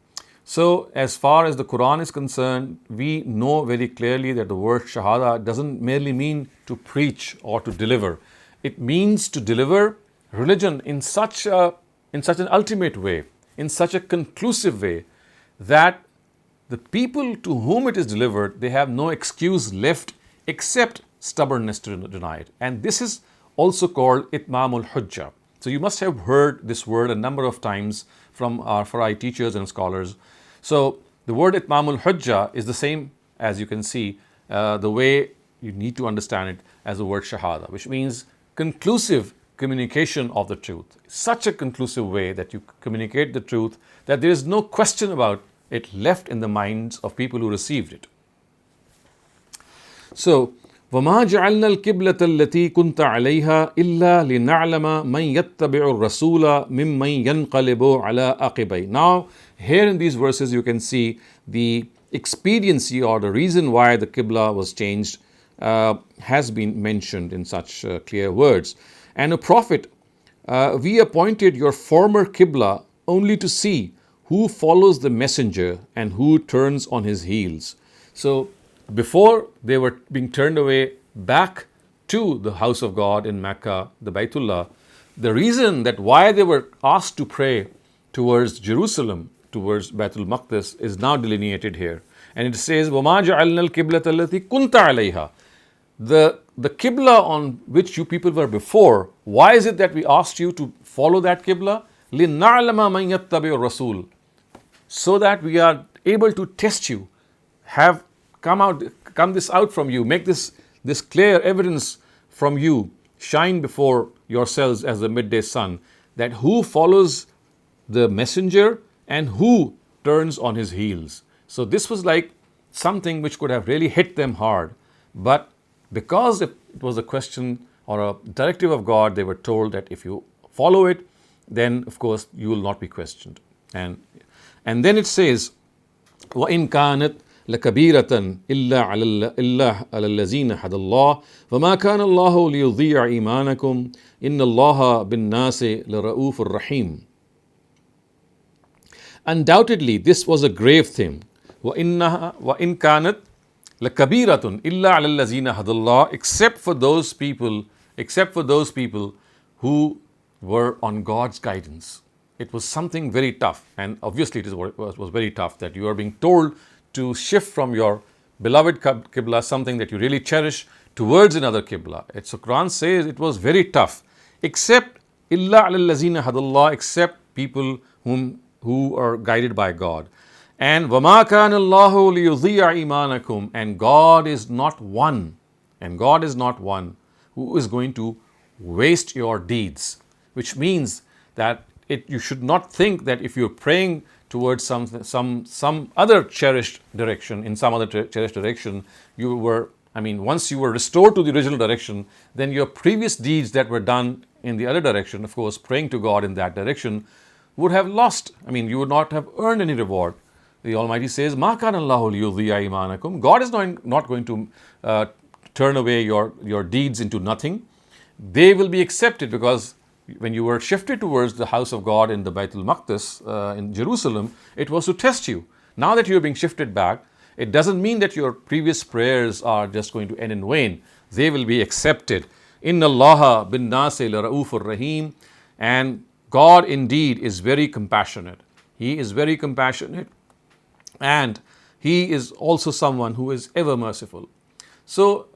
So, as far as the Quran is concerned, we know very clearly that the word Shahada doesn't merely mean to preach or to deliver. It means to deliver religion in such an ultimate way, in such a conclusive way, that the people to whom it is delivered, they have no excuse left except stubbornness to deny it. And this is also called Itmamul Hujjah. So you must have heard this word a number of times from our Farai teachers and scholars. So the word Itmamul Hujjah is the same, as you can see, the way you need to understand it as the word Shahada, which means conclusive communication of the truth. Such a conclusive way that you communicate the truth that there is no question about it left in the minds of people who received it. So, وَمَا جَعَلْنَا الْقِبْلَةَ الَّتِي كُنْتَ عَلَيْهَا إِلَّا لِنَعْلَمَ مَنْ يَتَّبِعُ الرَّسُولَ مِمَّنْ يَنْقَلِبُ عَلَىٰ عَقِبَيْهِ. Now, here in these verses you can see the expediency or the reason why the Qibla was changed has been mentioned in such clear words. And a prophet, we appointed your former Qibla only to see who follows the messenger and who turns on his heels. So, before they were being turned away back to the house of God in Mecca, the Baytullah, the reason that why they were asked to pray towards Jerusalem, towards Baitul Maqdis, is now delineated here. And it says, وَمَا جَعَلْنَا الْقِبْلَةَ الَّتِي كُنْتَ عَلَيْهَا. The Qibla on which you people were before, why is it that we asked you to follow that Qibla? لِنَعْلَمَ مَنْ يَتَّبِعُ الرَّسُولِ. So that we are able to test you, have come this out from you, make this clear evidence from you, shine before yourselves as the midday sun, that who follows the messenger and who turns on his heels. So this was like something which could have really hit them hard, but because it was a question or a directive of God, they were told that if you follow it, then of course you will not be questioned. And then it says, وَإِنْ كَانَتْ لَكَبِيرَةً إِلَّا عَلَى الَّذِينَ هَدَى اللَّهُ وَمَا كَانَ اللَّهُ لِيُضِيعَ إِيمَانَكُمْ إِنَّ اللَّهَ بِالنَّاسِ لَرَءُوفٌ رَحِيمٌ. Undoubtedly, this was a grave thing. وَإِنْ كَانَتْ لَكَبِيرَةٌ إِلَّا عَلَى الَّذِينَ هَدَى اللَّهُ, except for those people who were on God's guidance. It was something very tough, and obviously it was very tough that you are being told to shift from your beloved Qibla, something that you really cherish, towards another Qibla. So Quran says it was very tough, except illa alallazina hadallah, except people who are guided by God. And وَمَا كَانَ اللَّهُ لِيُضِيعَ إِيمَانَكُمْ, and God is not one who is going to waste your deeds, which means that you should not think that if you're praying towards some other cherished direction, in some other cherished direction, once you were restored to the original direction, then your previous deeds that were done in the other direction, of course, praying to God in that direction, would have lost. You would not have earned any reward. The Almighty says, "Ma kana Allahu liyudhi'a imanakum." God is not going to turn away your deeds into nothing. They will be accepted, because when you were shifted towards the house of God in the Baitul Maqdis in Jerusalem, it was to test you. Now that you're being shifted back, it doesn't mean that your previous prayers are just going to end in vain. They will be accepted. Inna Allaha bin nasi la ra'ufur rahim. And God indeed is very compassionate. He is very compassionate, and He is also someone who is ever merciful. So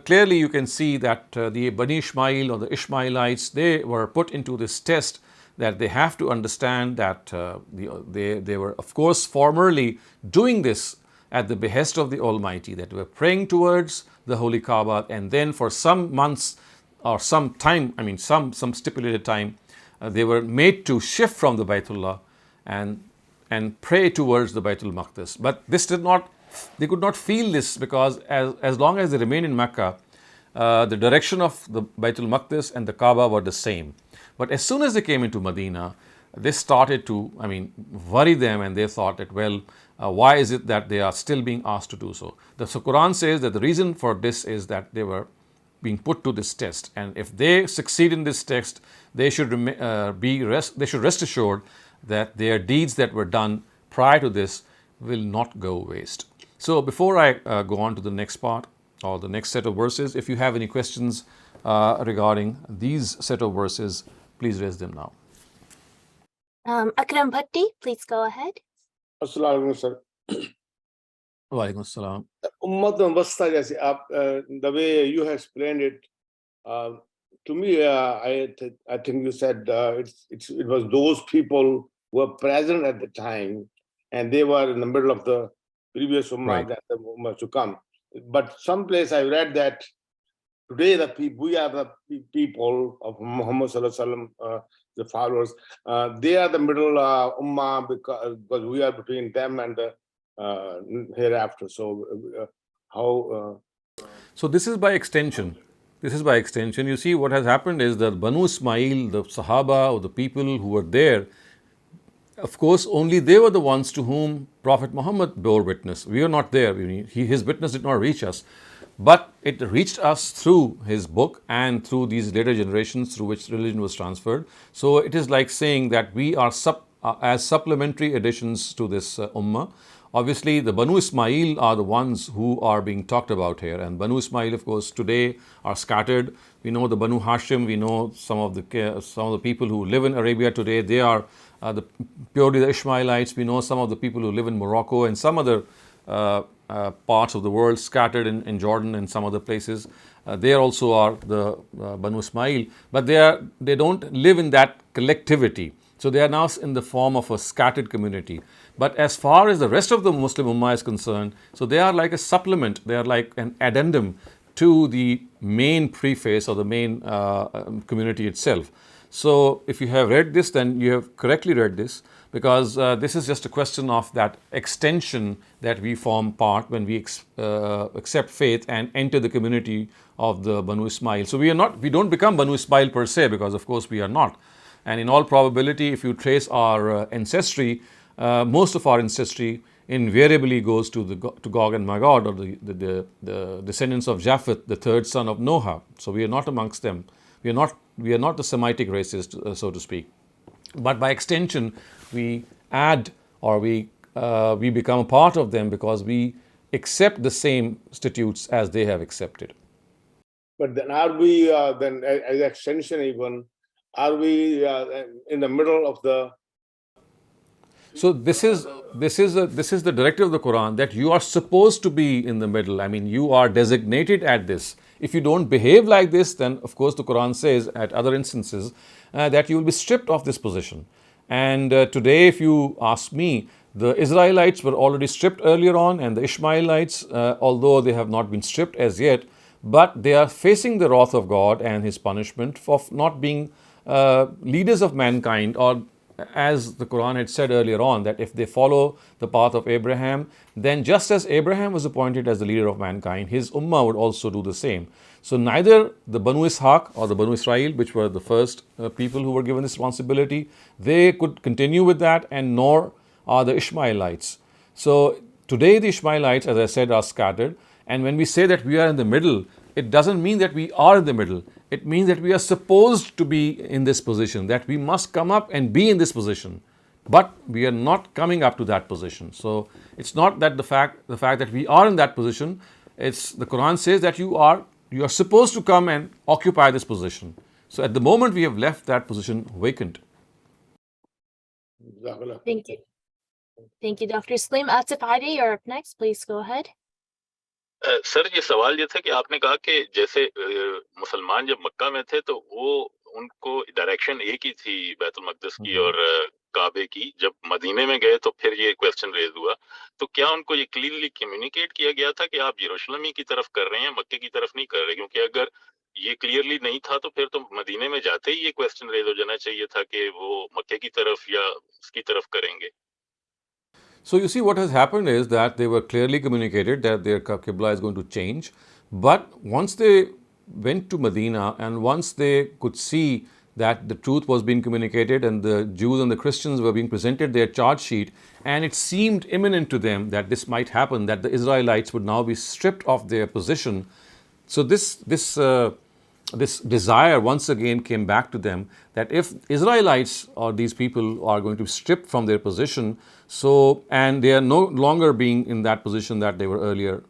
clearly you can see that the Bani Ishmael, or the Ishmaelites, they were put into this test, that they have to understand that they were, of course, formerly doing this at the behest of the Almighty, that they were praying towards the Holy Kaaba, and then for some months or some time, some stipulated time, they were made to shift from the Baitullah and pray towards the Baitul Maqdis. But they could not feel this, because as long as they remained in Mecca, the direction of the Baitul Maqdis and the Kaaba were the same. But as soon as they came into Medina, this started to worry them, and they thought that, why is it that they are still being asked to do so? The Quran says that the reason for this is that they were being put to this test, and if they succeed in this test, they should rest assured that their deeds that were done prior to this will not go waste. So before I go on to the next part, or the next set of verses, if you have any questions regarding these set of verses, please raise them now. Akram Bhatti, please go ahead. Assalamu alaikum, sir. Walaikum assalam. Ummat Wasta, jaise the way you have explained it, to me, I think you said it was those people who were present at the time, and they were in the middle of the previous Ummah, Right. that the Ummah to come. But someplace I read that today we are the people of Muhammad Sallallahu Alaihi Wasallam, the followers. They are the middle Ummah, because we are between them and the hereafter. So how? So this is by extension. You see, what has happened is that Banu Ismail, the Sahaba, or the people who were there, of course, only they were the ones to whom Prophet Muhammad bore witness. We are not there. His witness did not reach us. But it reached us through his book and through these later generations through which religion was transferred. So it is like saying that we are as supplementary additions to this ummah. Obviously, the Banu Ismail are the ones who are being talked about here. And Banu Ismail, of course, today are scattered. We know the Banu Hashim, we know some of the people who live in Arabia today. They are purely the Ishmaelites. We know some of the people who live in Morocco and some other parts of the world, scattered in Jordan and some other places. They also are the Banu Ismail, but they don't live in that collectivity. So they are now in the form of a scattered community. But as far as the rest of the Muslim Ummah is concerned, so they are like a supplement, they are like an addendum to the main preface or the main community itself. So if you have read this, then you have correctly read this, because this is just a question of that extension that we form part when we accept faith and enter the community of the Banu Ismail. So we don't become Banu Ismail per se, because of course we are not. And in all probability, if you trace our ancestry, most of our ancestry invariably goes to Gog and Magog, or the descendants of Japhet, the third son of Noah. So we are not amongst them. We are not the Semitic races, so to speak. But by extension, we add, or we become a part of them, because we accept the same statutes as they have accepted. But then are we then as extension even? Are we in the middle of the? So this is the directive of the Quran, that you are supposed to be in the middle. I mean, you are designated at this. If you don't behave like this, then of course the Quran says at other instances that you will be stripped of this position. And today, if you ask me, the Israelites were already stripped earlier on, and the Ishmaelites, although they have not been stripped as yet, but they are facing the wrath of God and His punishment for not being leaders of mankind, or as the Quran had said earlier on, that if they follow the path of Abraham, then just as Abraham was appointed as the leader of mankind, his ummah would also do the same. So neither the Banu Ishaq or the Banu Israel, which were the first people who were given this responsibility, they could continue with that, and nor are the Ishmaelites. So today the Ishmaelites, as I said, are scattered. And when we say that we are in the middle, it doesn't mean that we are in the middle. It means that we are supposed to be in this position, that we must come up and be in this position. But we are not coming up to that position. So it's not that the fact that we are in that position, it's the Quran says that you are supposed to come and occupy this position. So at the moment we have left that position vacant. Thank you. Thank you, Dr. Saleem. Atif Adi, you're up next. Please go ahead. Sir ये सवाल ये था कि आपने कहा कि जैसे मुसलमान जब मक्का में थे तो वो उनको डायरेक्शन एक ही थी बैतुल मक़दिस की और काबे की, जब मदीने में गए तो फिर ये क्वेश्चन रेज हुआ, तो क्या उनको ये क्लियरली कम्युनिकेट किया गया था कि आप यरूशलेम ही की तरफ कर रहे हैं, मक्के की तरफ नहीं कर रहे? क्योंकि अगर ये क्लियरली नहीं था तो फिर तो मदीने में जाते ही ये क्वेश्चन रेज हो जाना चाहिए था कि वो मक्के की तरफ या उसकी तरफ करेंगे. So you see, what has happened is that they were clearly communicated that their Qibla is going to change. But once they went to Medina and once they could see that the truth was being communicated and the Jews and the Christians were being presented their charge sheet, and it seemed imminent to them that this might happen, that the Israelites would now be stripped of their position. So this desire once again came back to them, that if Israelites or these people are going to be stripped from their position, and they are no longer being in that position that they were earlier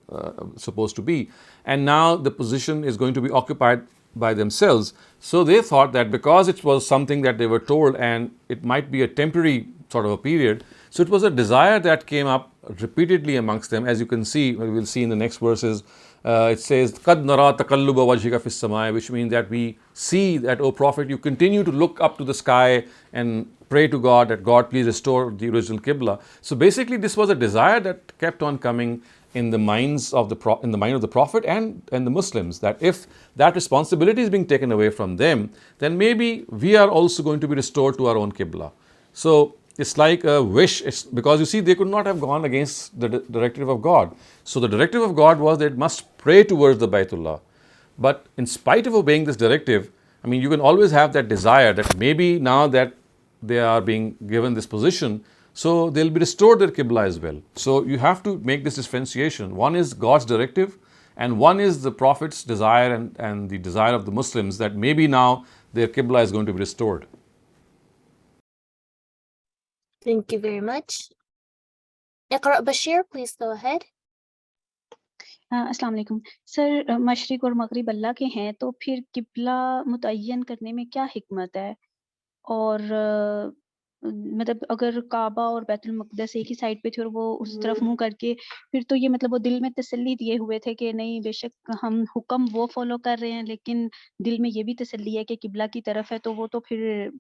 supposed to be, and now the position is going to be occupied by themselves. So they thought that because it was something that they were told and it might be a temporary sort of a period, so it was a desire that came up repeatedly amongst them. As you can see, we will see in the next verses, it says, قَدْ نَرَى تَقَلُّبَ وَجْهِكَ فِي السَّمَاءِ, which means that we see that, O Prophet, you continue to look up to the sky and pray to God that God please restore the original Qibla. So basically this was a desire that kept on coming in the minds of the mind of the Prophet and the Muslims, that if that responsibility is being taken away from them, then maybe we are also going to be restored to our own Qibla. So it's like a wish, because you see, they could not have gone against the directive of God. So the directive of God was that it must pray towards the Baytullah. But in spite of obeying this directive, I mean, you can always have that desire that maybe now that they are being given this position, so they'll be restored their Qibla as well. So you have to make this differentiation. One is God's directive, and one is the Prophet's desire and the desire of the Muslims that maybe now their Qibla is going to be restored. Thank you very much. Iqra Bashir, please go ahead. अस्सलाम वालेकुम sir, मशरिक और मगरिब अल्लाह के हैं, तो फिर किबला मुतय्यन करने में क्या हिकमत है? और मतलब अगर काबा और बैतुल मक़दस एक ही साइड पे थे और वो उस तरफ मुंह करके, फिर तो ये मतलब वो दिल में तसल्ली दिए हुए थे कि नहीं, बेशक हम हुक्म वो फॉलो कर रहे हैं, लेकिन दिल में ये भी तसल्ली है कि किबला की तरफ है, तो वो तो फिर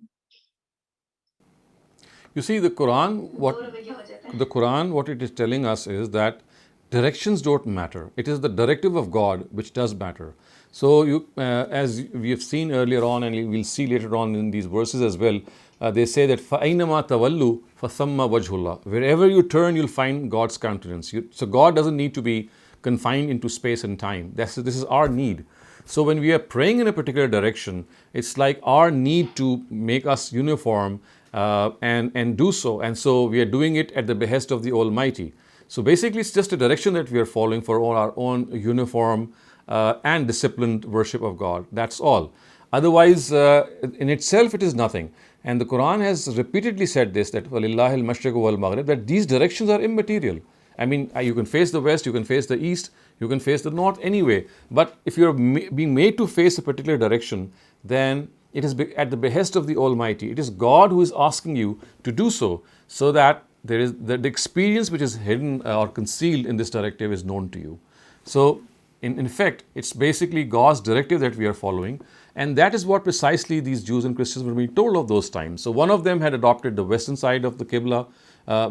You see, the Quran, what it is telling us is that directions don't matter. It is the directive of God which does matter. So as we have seen earlier on, and we'll see later on in these verses as well, they say that فَأَيْنَمَا تَوَلُّوا فَثَمَّ وَجْهُ اللَّهِ. Wherever you turn, you'll find God's countenance. So God doesn't need to be confined into space and time. This is our need. So when we are praying in a particular direction, it's like our need to make us uniform and do so. And so we are doing it at the behest of the Almighty. So basically it's just a direction that we are following for our own uniform and disciplined worship of God. That's all. Otherwise, in itself, it is nothing. And the Quran has repeatedly said this, that وَلِلَّهِ الْمَشْرِقُ وَالْمَغْرِبُ, that these directions are immaterial. I mean, you can face the west, you can face the east, you can face the north anyway. But if you're being made to face a particular direction, then it is at the behest of the Almighty. It is God who is asking you to do so that there is the experience which is hidden or concealed in this directive is known to you. So in effect, it's basically God's directive that we are following, and that is what precisely these Jews and Christians were being told of those times. So one of them had adopted the western side of the Qibla,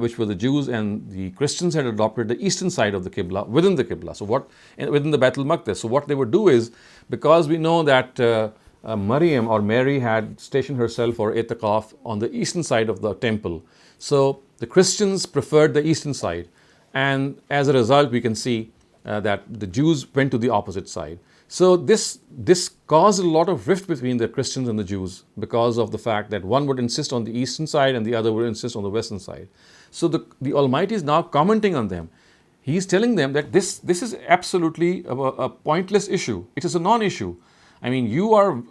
which were the Jews, and the Christians had adopted the eastern side of the Qibla within the Qibla. So within the Baitul Maqdis. So what they would do is, because we know that Maryam or Mary had stationed herself for itikaf on the eastern side of the temple. So the Christians preferred the eastern side, and as a result we can see that the Jews went to the opposite side. So this caused a lot of rift between the Christians and the Jews because of the fact that one would insist on the eastern side and the other would insist on the western side. So the Almighty is now commenting on them. He's telling them that this is absolutely a pointless issue. It is a non-issue. I mean, you are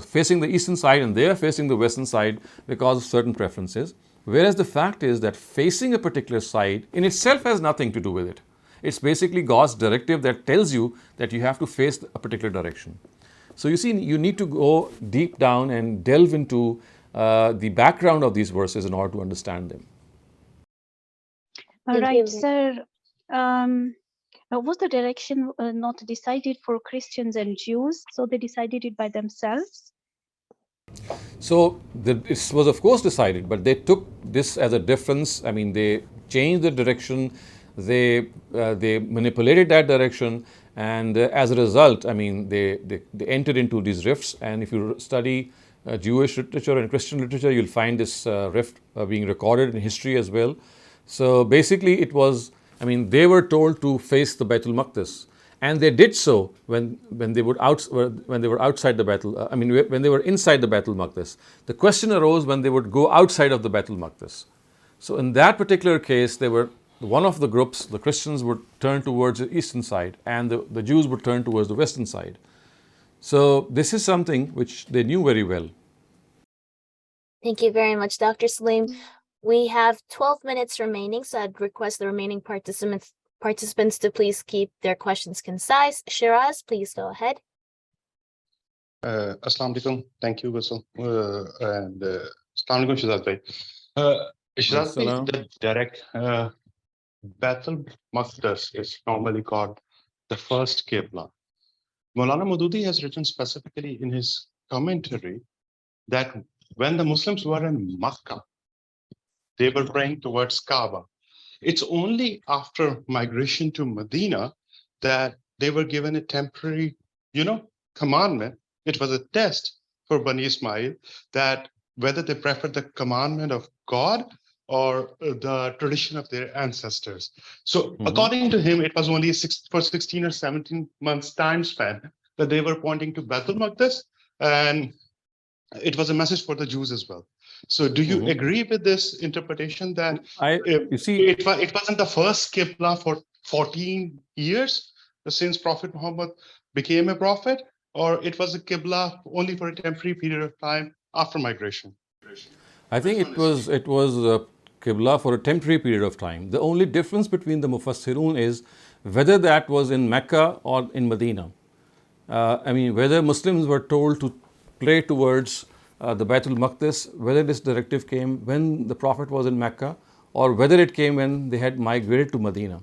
facing the eastern side and they are facing the western side because of certain preferences. Whereas the fact is that facing a particular side in itself has nothing to do with it. It's basically God's directive that tells you that you have to face a particular direction. So you see, you need to go deep down and delve into the background of these verses in order to understand them. Thank Right, you. sir. Was the direction not decided for Christians and Jews? So they decided it by themselves? So it was of course decided, but they took this as a difference. I mean, they changed the direction, they manipulated that direction, and as a result, I mean, they entered into these rifts. And if you study Jewish literature and Christian literature, you'll find this rift being recorded in history as well. So basically, it was, I mean, they were told to face the Baitul Maqdis, and they did so when they were outside the Baitul. When they were inside the Baitul Maqdis. The question arose when they would go outside of the Baitul Maqdis. So in that particular case, they were one of the groups. The Christians would turn towards the eastern side, and the Jews would turn towards the western side. So this is something which they knew very well. Thank you very much, Dr. Saleem. We have 12 minutes remaining, so I'd request the remaining participants to please keep their questions concise. Shiraz, please go ahead. Assalamu alaikum. Thank you, Gusal. And Assalamu alaikum, Shehzad bhai. Shehzad bhai, the direct Baitul Maqdis is normally called the first Qibla. Maulana Maududi has written specifically in his commentary that when the Muslims were in Makkah, they were praying towards Kaaba. It's only after migration to Medina that they were given a temporary, commandment. It was a test for Bani Ismail that whether they preferred the commandment of God or the tradition of their ancestors. So according to him, it was only for 16 or 17 months time span that they were pointing to Baitul Maqdis, and it was a message for the Jews as well. So do you agree with this interpretation that it wasn't the first Qibla for 14 years since Prophet Muhammad became a prophet, or it was a Qibla only for a temporary period of time after migration? I think it was a Qibla for a temporary period of time. The only difference between the Mufassirun is whether that was in Mecca or in Medina. Whether Muslims were told to pray towards the Baitul Maqdis, whether this directive came when the Prophet was in Mecca or whether it came when they had migrated to Medina.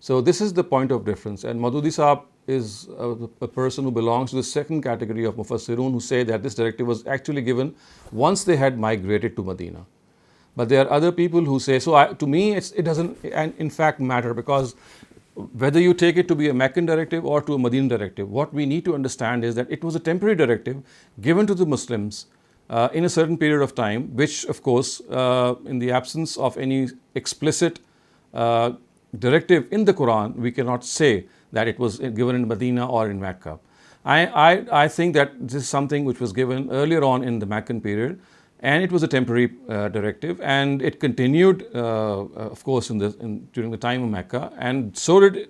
So this is the point of difference. And Maududi Saab is a person who belongs to the second category of Mufassirun who say that this directive was actually given once they had migrated to Medina. But there are other people who say, to me it doesn't in fact matter, because whether you take it to be a Meccan directive or to a Medinan directive, what we need to understand is that it was a temporary directive given to the Muslims in a certain period of time, which of course in the absence of any explicit directive in the Quran, we cannot say that it was given in Medina or in Mecca. I think that this is something which was given earlier on in the Meccan period, and it was a temporary directive, and it continued of course during the time of Mecca, and so did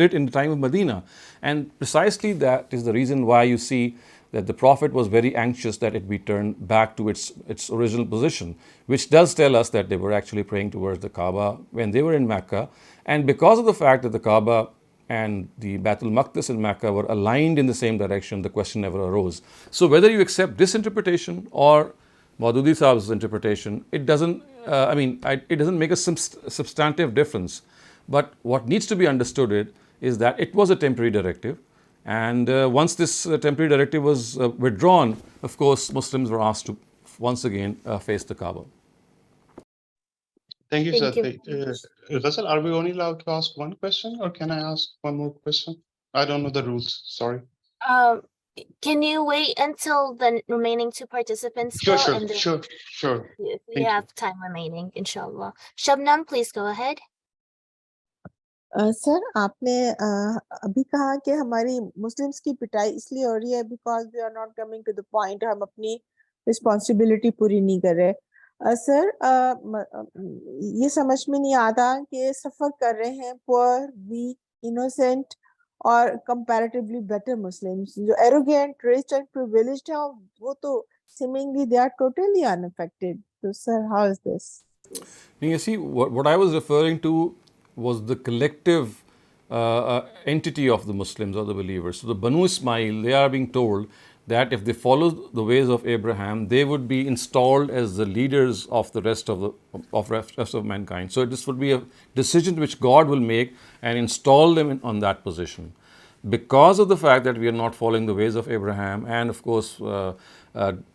it in the time of Medina. And precisely that is the reason why you see that the Prophet was very anxious that it be turned back to its original position, which does tell us that they were actually praying towards the Kaaba when they were in Mecca. And because of the fact that the Kaaba and the Baitul Maqdis in Mecca were aligned in the same direction, the question never arose. So whether you accept this interpretation or Maududi Saab's interpretation, it doesn't, it doesn't make a substantive difference. But what needs to be understood is that it was a temporary directive. And once this temporary directive was withdrawn, of course, Muslims were asked to once again face the Kaaba. Thank you, Thank sir. Russell, are we only allowed to ask one question, or can I ask one more question? I don't know the rules. Sorry. Can you wait until the remaining two participants go? Sure. And then Sure. if we Thank have time remaining, inshallah. Shabnam, please go ahead. Sir आपने अभी कहा कि हमारी Muslims की पिटाई इसलिए हो रही है because we are not coming to the point, हम अपनी रिस्पॉन्सिबिलिटी पूरी नहीं कर रहे। सर ये समझ में नहीं आता कि सफर कर रहे हैं पुअर, वीक, इनोसेंट और कंपैरेटिवली बेटर मुस्लिम्स, जो एरोगेंट, रिच एंड प्रिविलेज्ड हैं वो तो seemingly they are totally unaffected. So sir, how is this? You see, what I was referring to was the collective entity of the Muslims or the believers. So the Banu Ismail, they are being told that if they follow the ways of Abraham, they would be installed as the leaders of the rest of mankind. So this would be a decision which God will make and install them on that position. Because of the fact that we are not following the ways of Abraham, and of course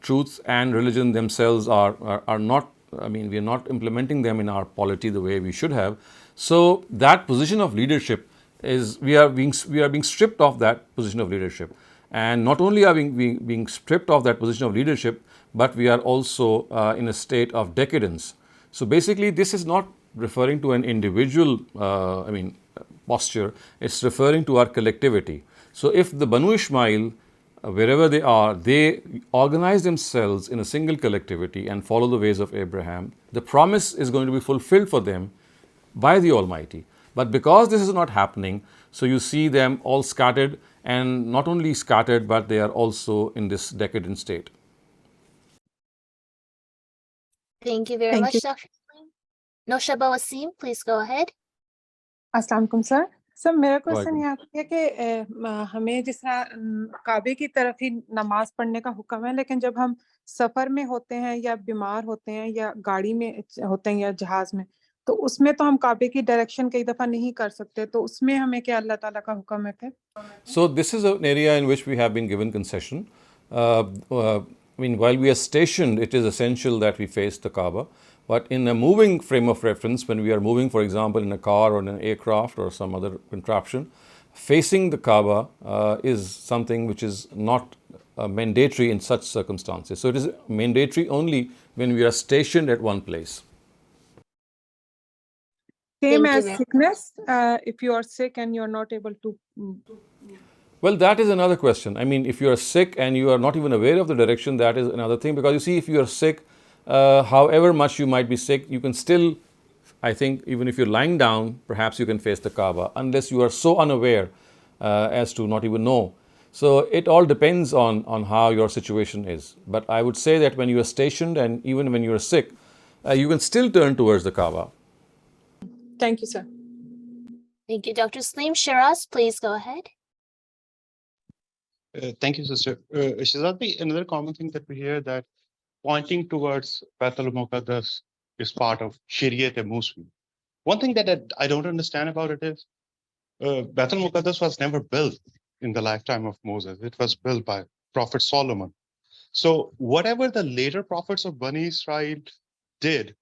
truth and religion themselves are not, we are not implementing them in our polity the way we should have. So that position of leadership is, we are being stripped of that position of leadership. And not only are we being stripped of that position of leadership, but we are also in a state of decadence. So basically this is not referring to an individual posture, it's referring to our collectivity. So if the Banu Ishmail, wherever they are, they organize themselves in a single collectivity and follow the ways of Abraham, the promise is going to be fulfilled for them by the Almighty. But because this is not happening, so you see them all scattered, and not only scattered, but they are also in this decadent state. Thank you very much, Dr. Saleem. Noshaba Wasim, please go ahead. अस्सलाम वालेकुम sir. Sir मेरा question यहाँ पे है कि हमें जिस तरह काबे की तरफ ही नमाज पढ़ने का हुक्म है, लेकिन जब हम सफर में होते हैं या बीमार होते हैं या गाड़ी में होते हैं या जहाज में, तो उसमें तो हम काबे की डायरेक्शन कई दफा नहीं कर सकते, तो उसमें हमें क्या अल्लाह ताला का हुक्म है फिर? So this is an area in which we have been given concession. While we are stationed, it is essential that we face the Kaaba. But in a moving frame of reference, when we are moving, for example, in a car or in an aircraft or some other contraption, facing the Kaaba is something which is not mandatory in such circumstances. So it is mandatory only when we are stationed at one place. Same as sickness, if you are sick and you are not able to... Well, that is another question. If you are sick and you are not even aware of the direction, that is another thing. Because you see, if you are sick, however much you might be sick, you can still, I think, even if you're lying down, perhaps you can face the Kaaba, unless you are so unaware as to not even know. So it all depends on how your situation is. But I would say that when you are stationed and even when you are sick, you can still turn towards the Kaaba. Thank you, sir. Thank you, Dr. Saleem. Shiraz, please go ahead. Thank you, sister. Shehzad, another common thing that we hear that pointing towards Baitul Muqaddas is part of Shariat Muslim. One thing that I don't understand about it is Baitul Muqaddas was never built in the lifetime of Moses. It was built by Prophet Solomon. So whatever the later prophets of Bani Israel did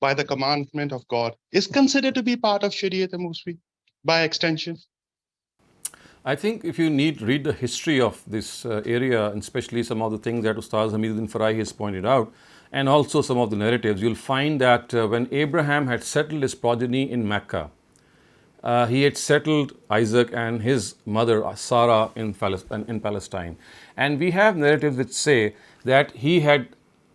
by the commandment of God is considered to be part of Shariat Muslim by extension. I think if you read the history of this area, and especially some of the things that Ustaz Hamiduddin Farahi has pointed out, and also some of the narratives, you'll find that when Abraham had settled his progeny in Mecca, he had settled Isaac and his mother Sarah in Palestine. And we have narratives which say that he had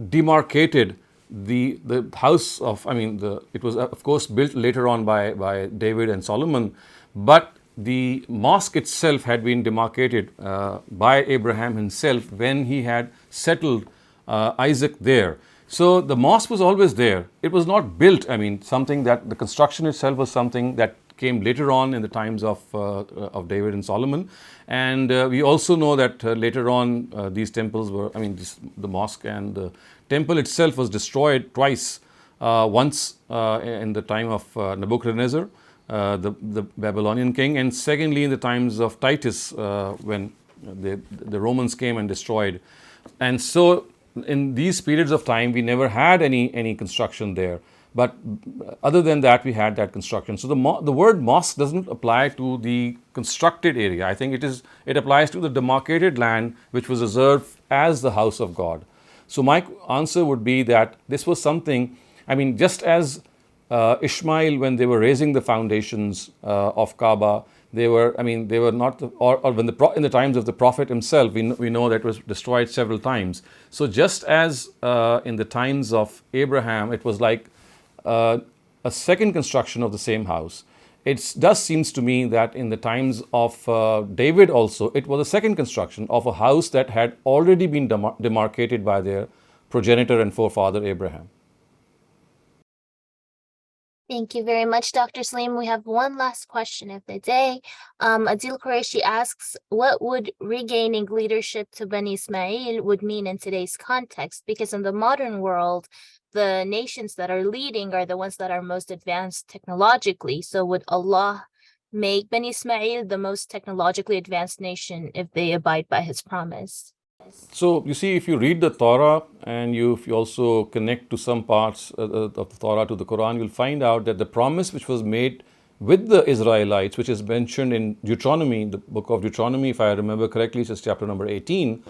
demarcated the house of, it was of course built later on by David and Solomon, but the mosque itself had been demarcated by Abraham himself when he had settled Isaac there. So the mosque was always there. It was not built, something that the construction itself was something that came later on in the times of David and Solomon. And we also know that later on these temples were, the mosque and the temple itself was destroyed twice. Once in the time of Nebuchadnezzar, the Babylonian king, and secondly in the times of Titus, when the Romans came and destroyed. And so in these periods of time, we never had any construction there. But other than that, we had that construction. So the word mosque doesn't apply to the constructed area. I think it applies to the demarcated land which was reserved as the house of God. So my answer would be that this was something, just as Ishmael, when they were raising the foundations of Kaaba, they were not, or when in the times of the Prophet himself, we know that it was destroyed several times. So just as in the times of Abraham, it was like a second construction of the same house. It does seems to me that in the times of David also, it was a second construction of a house that had already been demarcated by their progenitor and forefather Abraham. Thank you very much, Dr. Saleem. We have one last question of the day. Adil Qureshi asks, what would regaining leadership to Bani Ismail would mean in today's context? Because in the modern world, the nations that are leading are the ones that are most advanced technologically. So would Allah make Bani Ismail the most technologically advanced nation if they abide by his promise? So you see, if you read the Torah and if you also connect to some parts of the Torah to the Quran, you'll find out that the promise which was made with the Israelites, which is mentioned in Deuteronomy, the book of Deuteronomy, if I remember correctly, it's chapter number 18,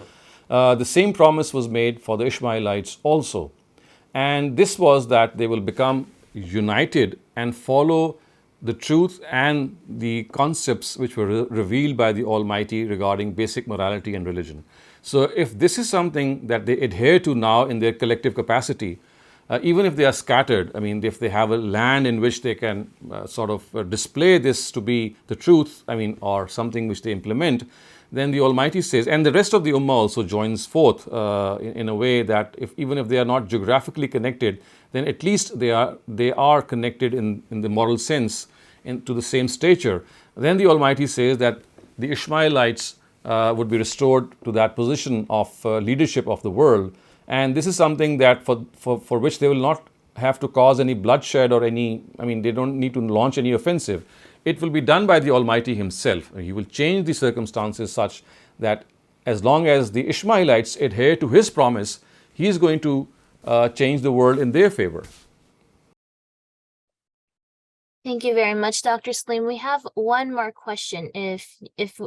the same promise was made for the Ishmaelites also. And this was that they will become united and follow the truth and the concepts which were revealed by the Almighty regarding basic morality and religion. So if this is something that they adhere to now in their collective capacity, even if they are scattered, if they have a land in which they can display this to be the truth, or something which they implement, then the Almighty says, and the rest of the Ummah also joins forth in a way that even if they are not geographically connected, then at least they are connected in the moral sense to the same stature. Then the Almighty says that the Ishmaelites would be restored to that position of leadership of the world. And this is something that for which they will not have to cause any bloodshed or they don't need to launch any offensive. It will be done by the Almighty himself. He will change the circumstances such that as long as the Ishmaelites adhere to his promise, he is going to change the world in their favor. Thank you very much, Dr. Saleem. We have one more question if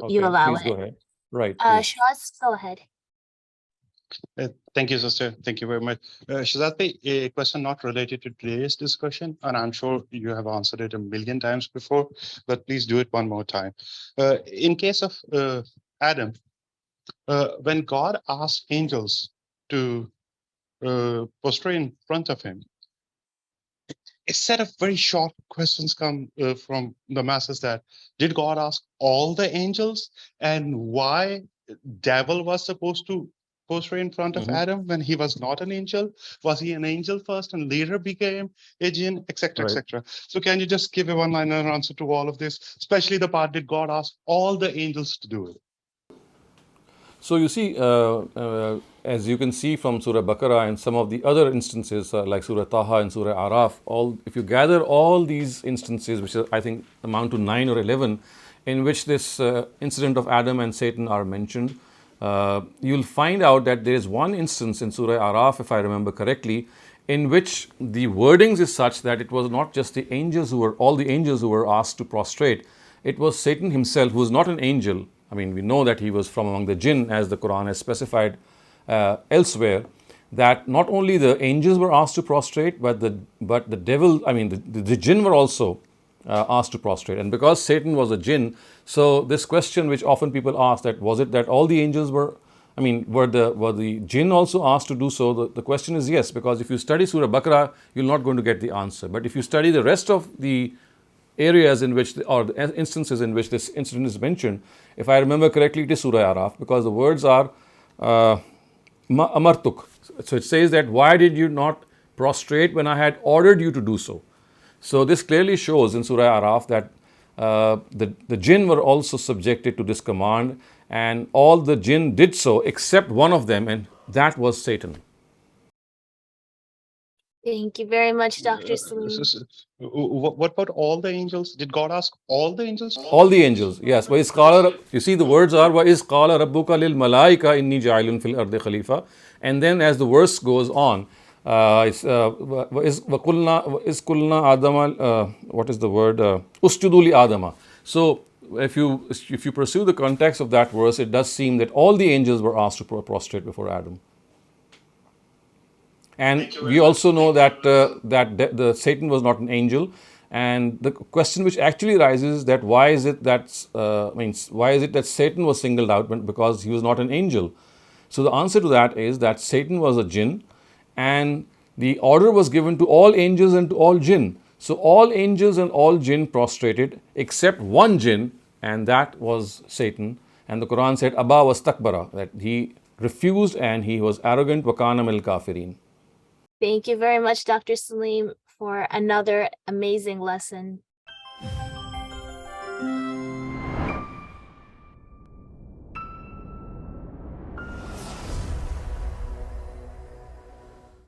you allow please it. Go ahead. Right. Shehzad, go ahead. Thank you, sister. Thank you very much. Shehzad, a question not related to today's discussion, and I'm sure you have answered it a million times before, but please do it one more time. In case of Adam, when God asked angels to prostrate in front of him, a set of very short questions come from the masses that, did God ask all the angels, and why devil was supposed to prostrate in front of Adam when he was not an angel? Was he an angel first and later became a jinn, etc., etc.? So can you just give a one-liner answer to all of this, especially the part, did God ask all the angels to do it? So you see, as you can see from Surah Baqarah and some of the other instances like Surah Taha and Surah Araf, if you gather all these instances, which I think amount to 9 or 11, in which this incident of Adam and Satan are mentioned, you'll find out that there is one instance in Surah Araf, if I remember correctly, in which the wordings is such that it was not just all the angels who were asked to prostrate. It was Satan himself, who was not an angel. We know that he was from among the jinn, as the Quran has specified elsewhere, that not only the angels were asked to prostrate, but the devil, the jinn were also asked to prostrate. And because Satan was a jinn, so this question which often people ask, that was it that all the angels were the jinn also asked to do so? The question is yes, because if you study Surah Baqarah, you're not going to get the answer. But if you study the rest of the areas in which, or the instances in which this incident is mentioned, if I remember correctly, it is Surah Araf, because the words are amartuk. So it says that, why did you not prostrate when I had ordered you to do so? So this clearly shows in Surah Araf that the jinn were also subjected to this command, and all the jinn did so except one of them, and that was Satan. Thank you very much, Dr. Saleem. What about all the angels? Did God ask all the angels? All the angels, yes. You see, the words are وَإِذْ قَالَ رَبُّكَ لِلْمَلَائِكَةِ إِنِّي جَاعِلٌ فِي الْأَرْضِ خَلِيفَةً. And then as the verse goes on, وَإِذْ قُلْنَا آدَمَ, what is the word? أُسْجُدُوا لِآدَمَ. So if you pursue the context of that verse, it does seem that all the angels were asked to prostrate before Adam. And we also know that the Satan was not an angel. And the question which actually arises that why is it that Satan was singled out because he was not an angel? So the answer to that is that Satan was a jinn, and the order was given to all angels and to all jinn. So all angels and all jinn prostrated except one jinn, and that was Satan. And the Quran said, Aba wastakbara, that he refused and he was arrogant, wa kana minal kafirin. Thank you very much, Dr. Saleem, for another amazing lesson.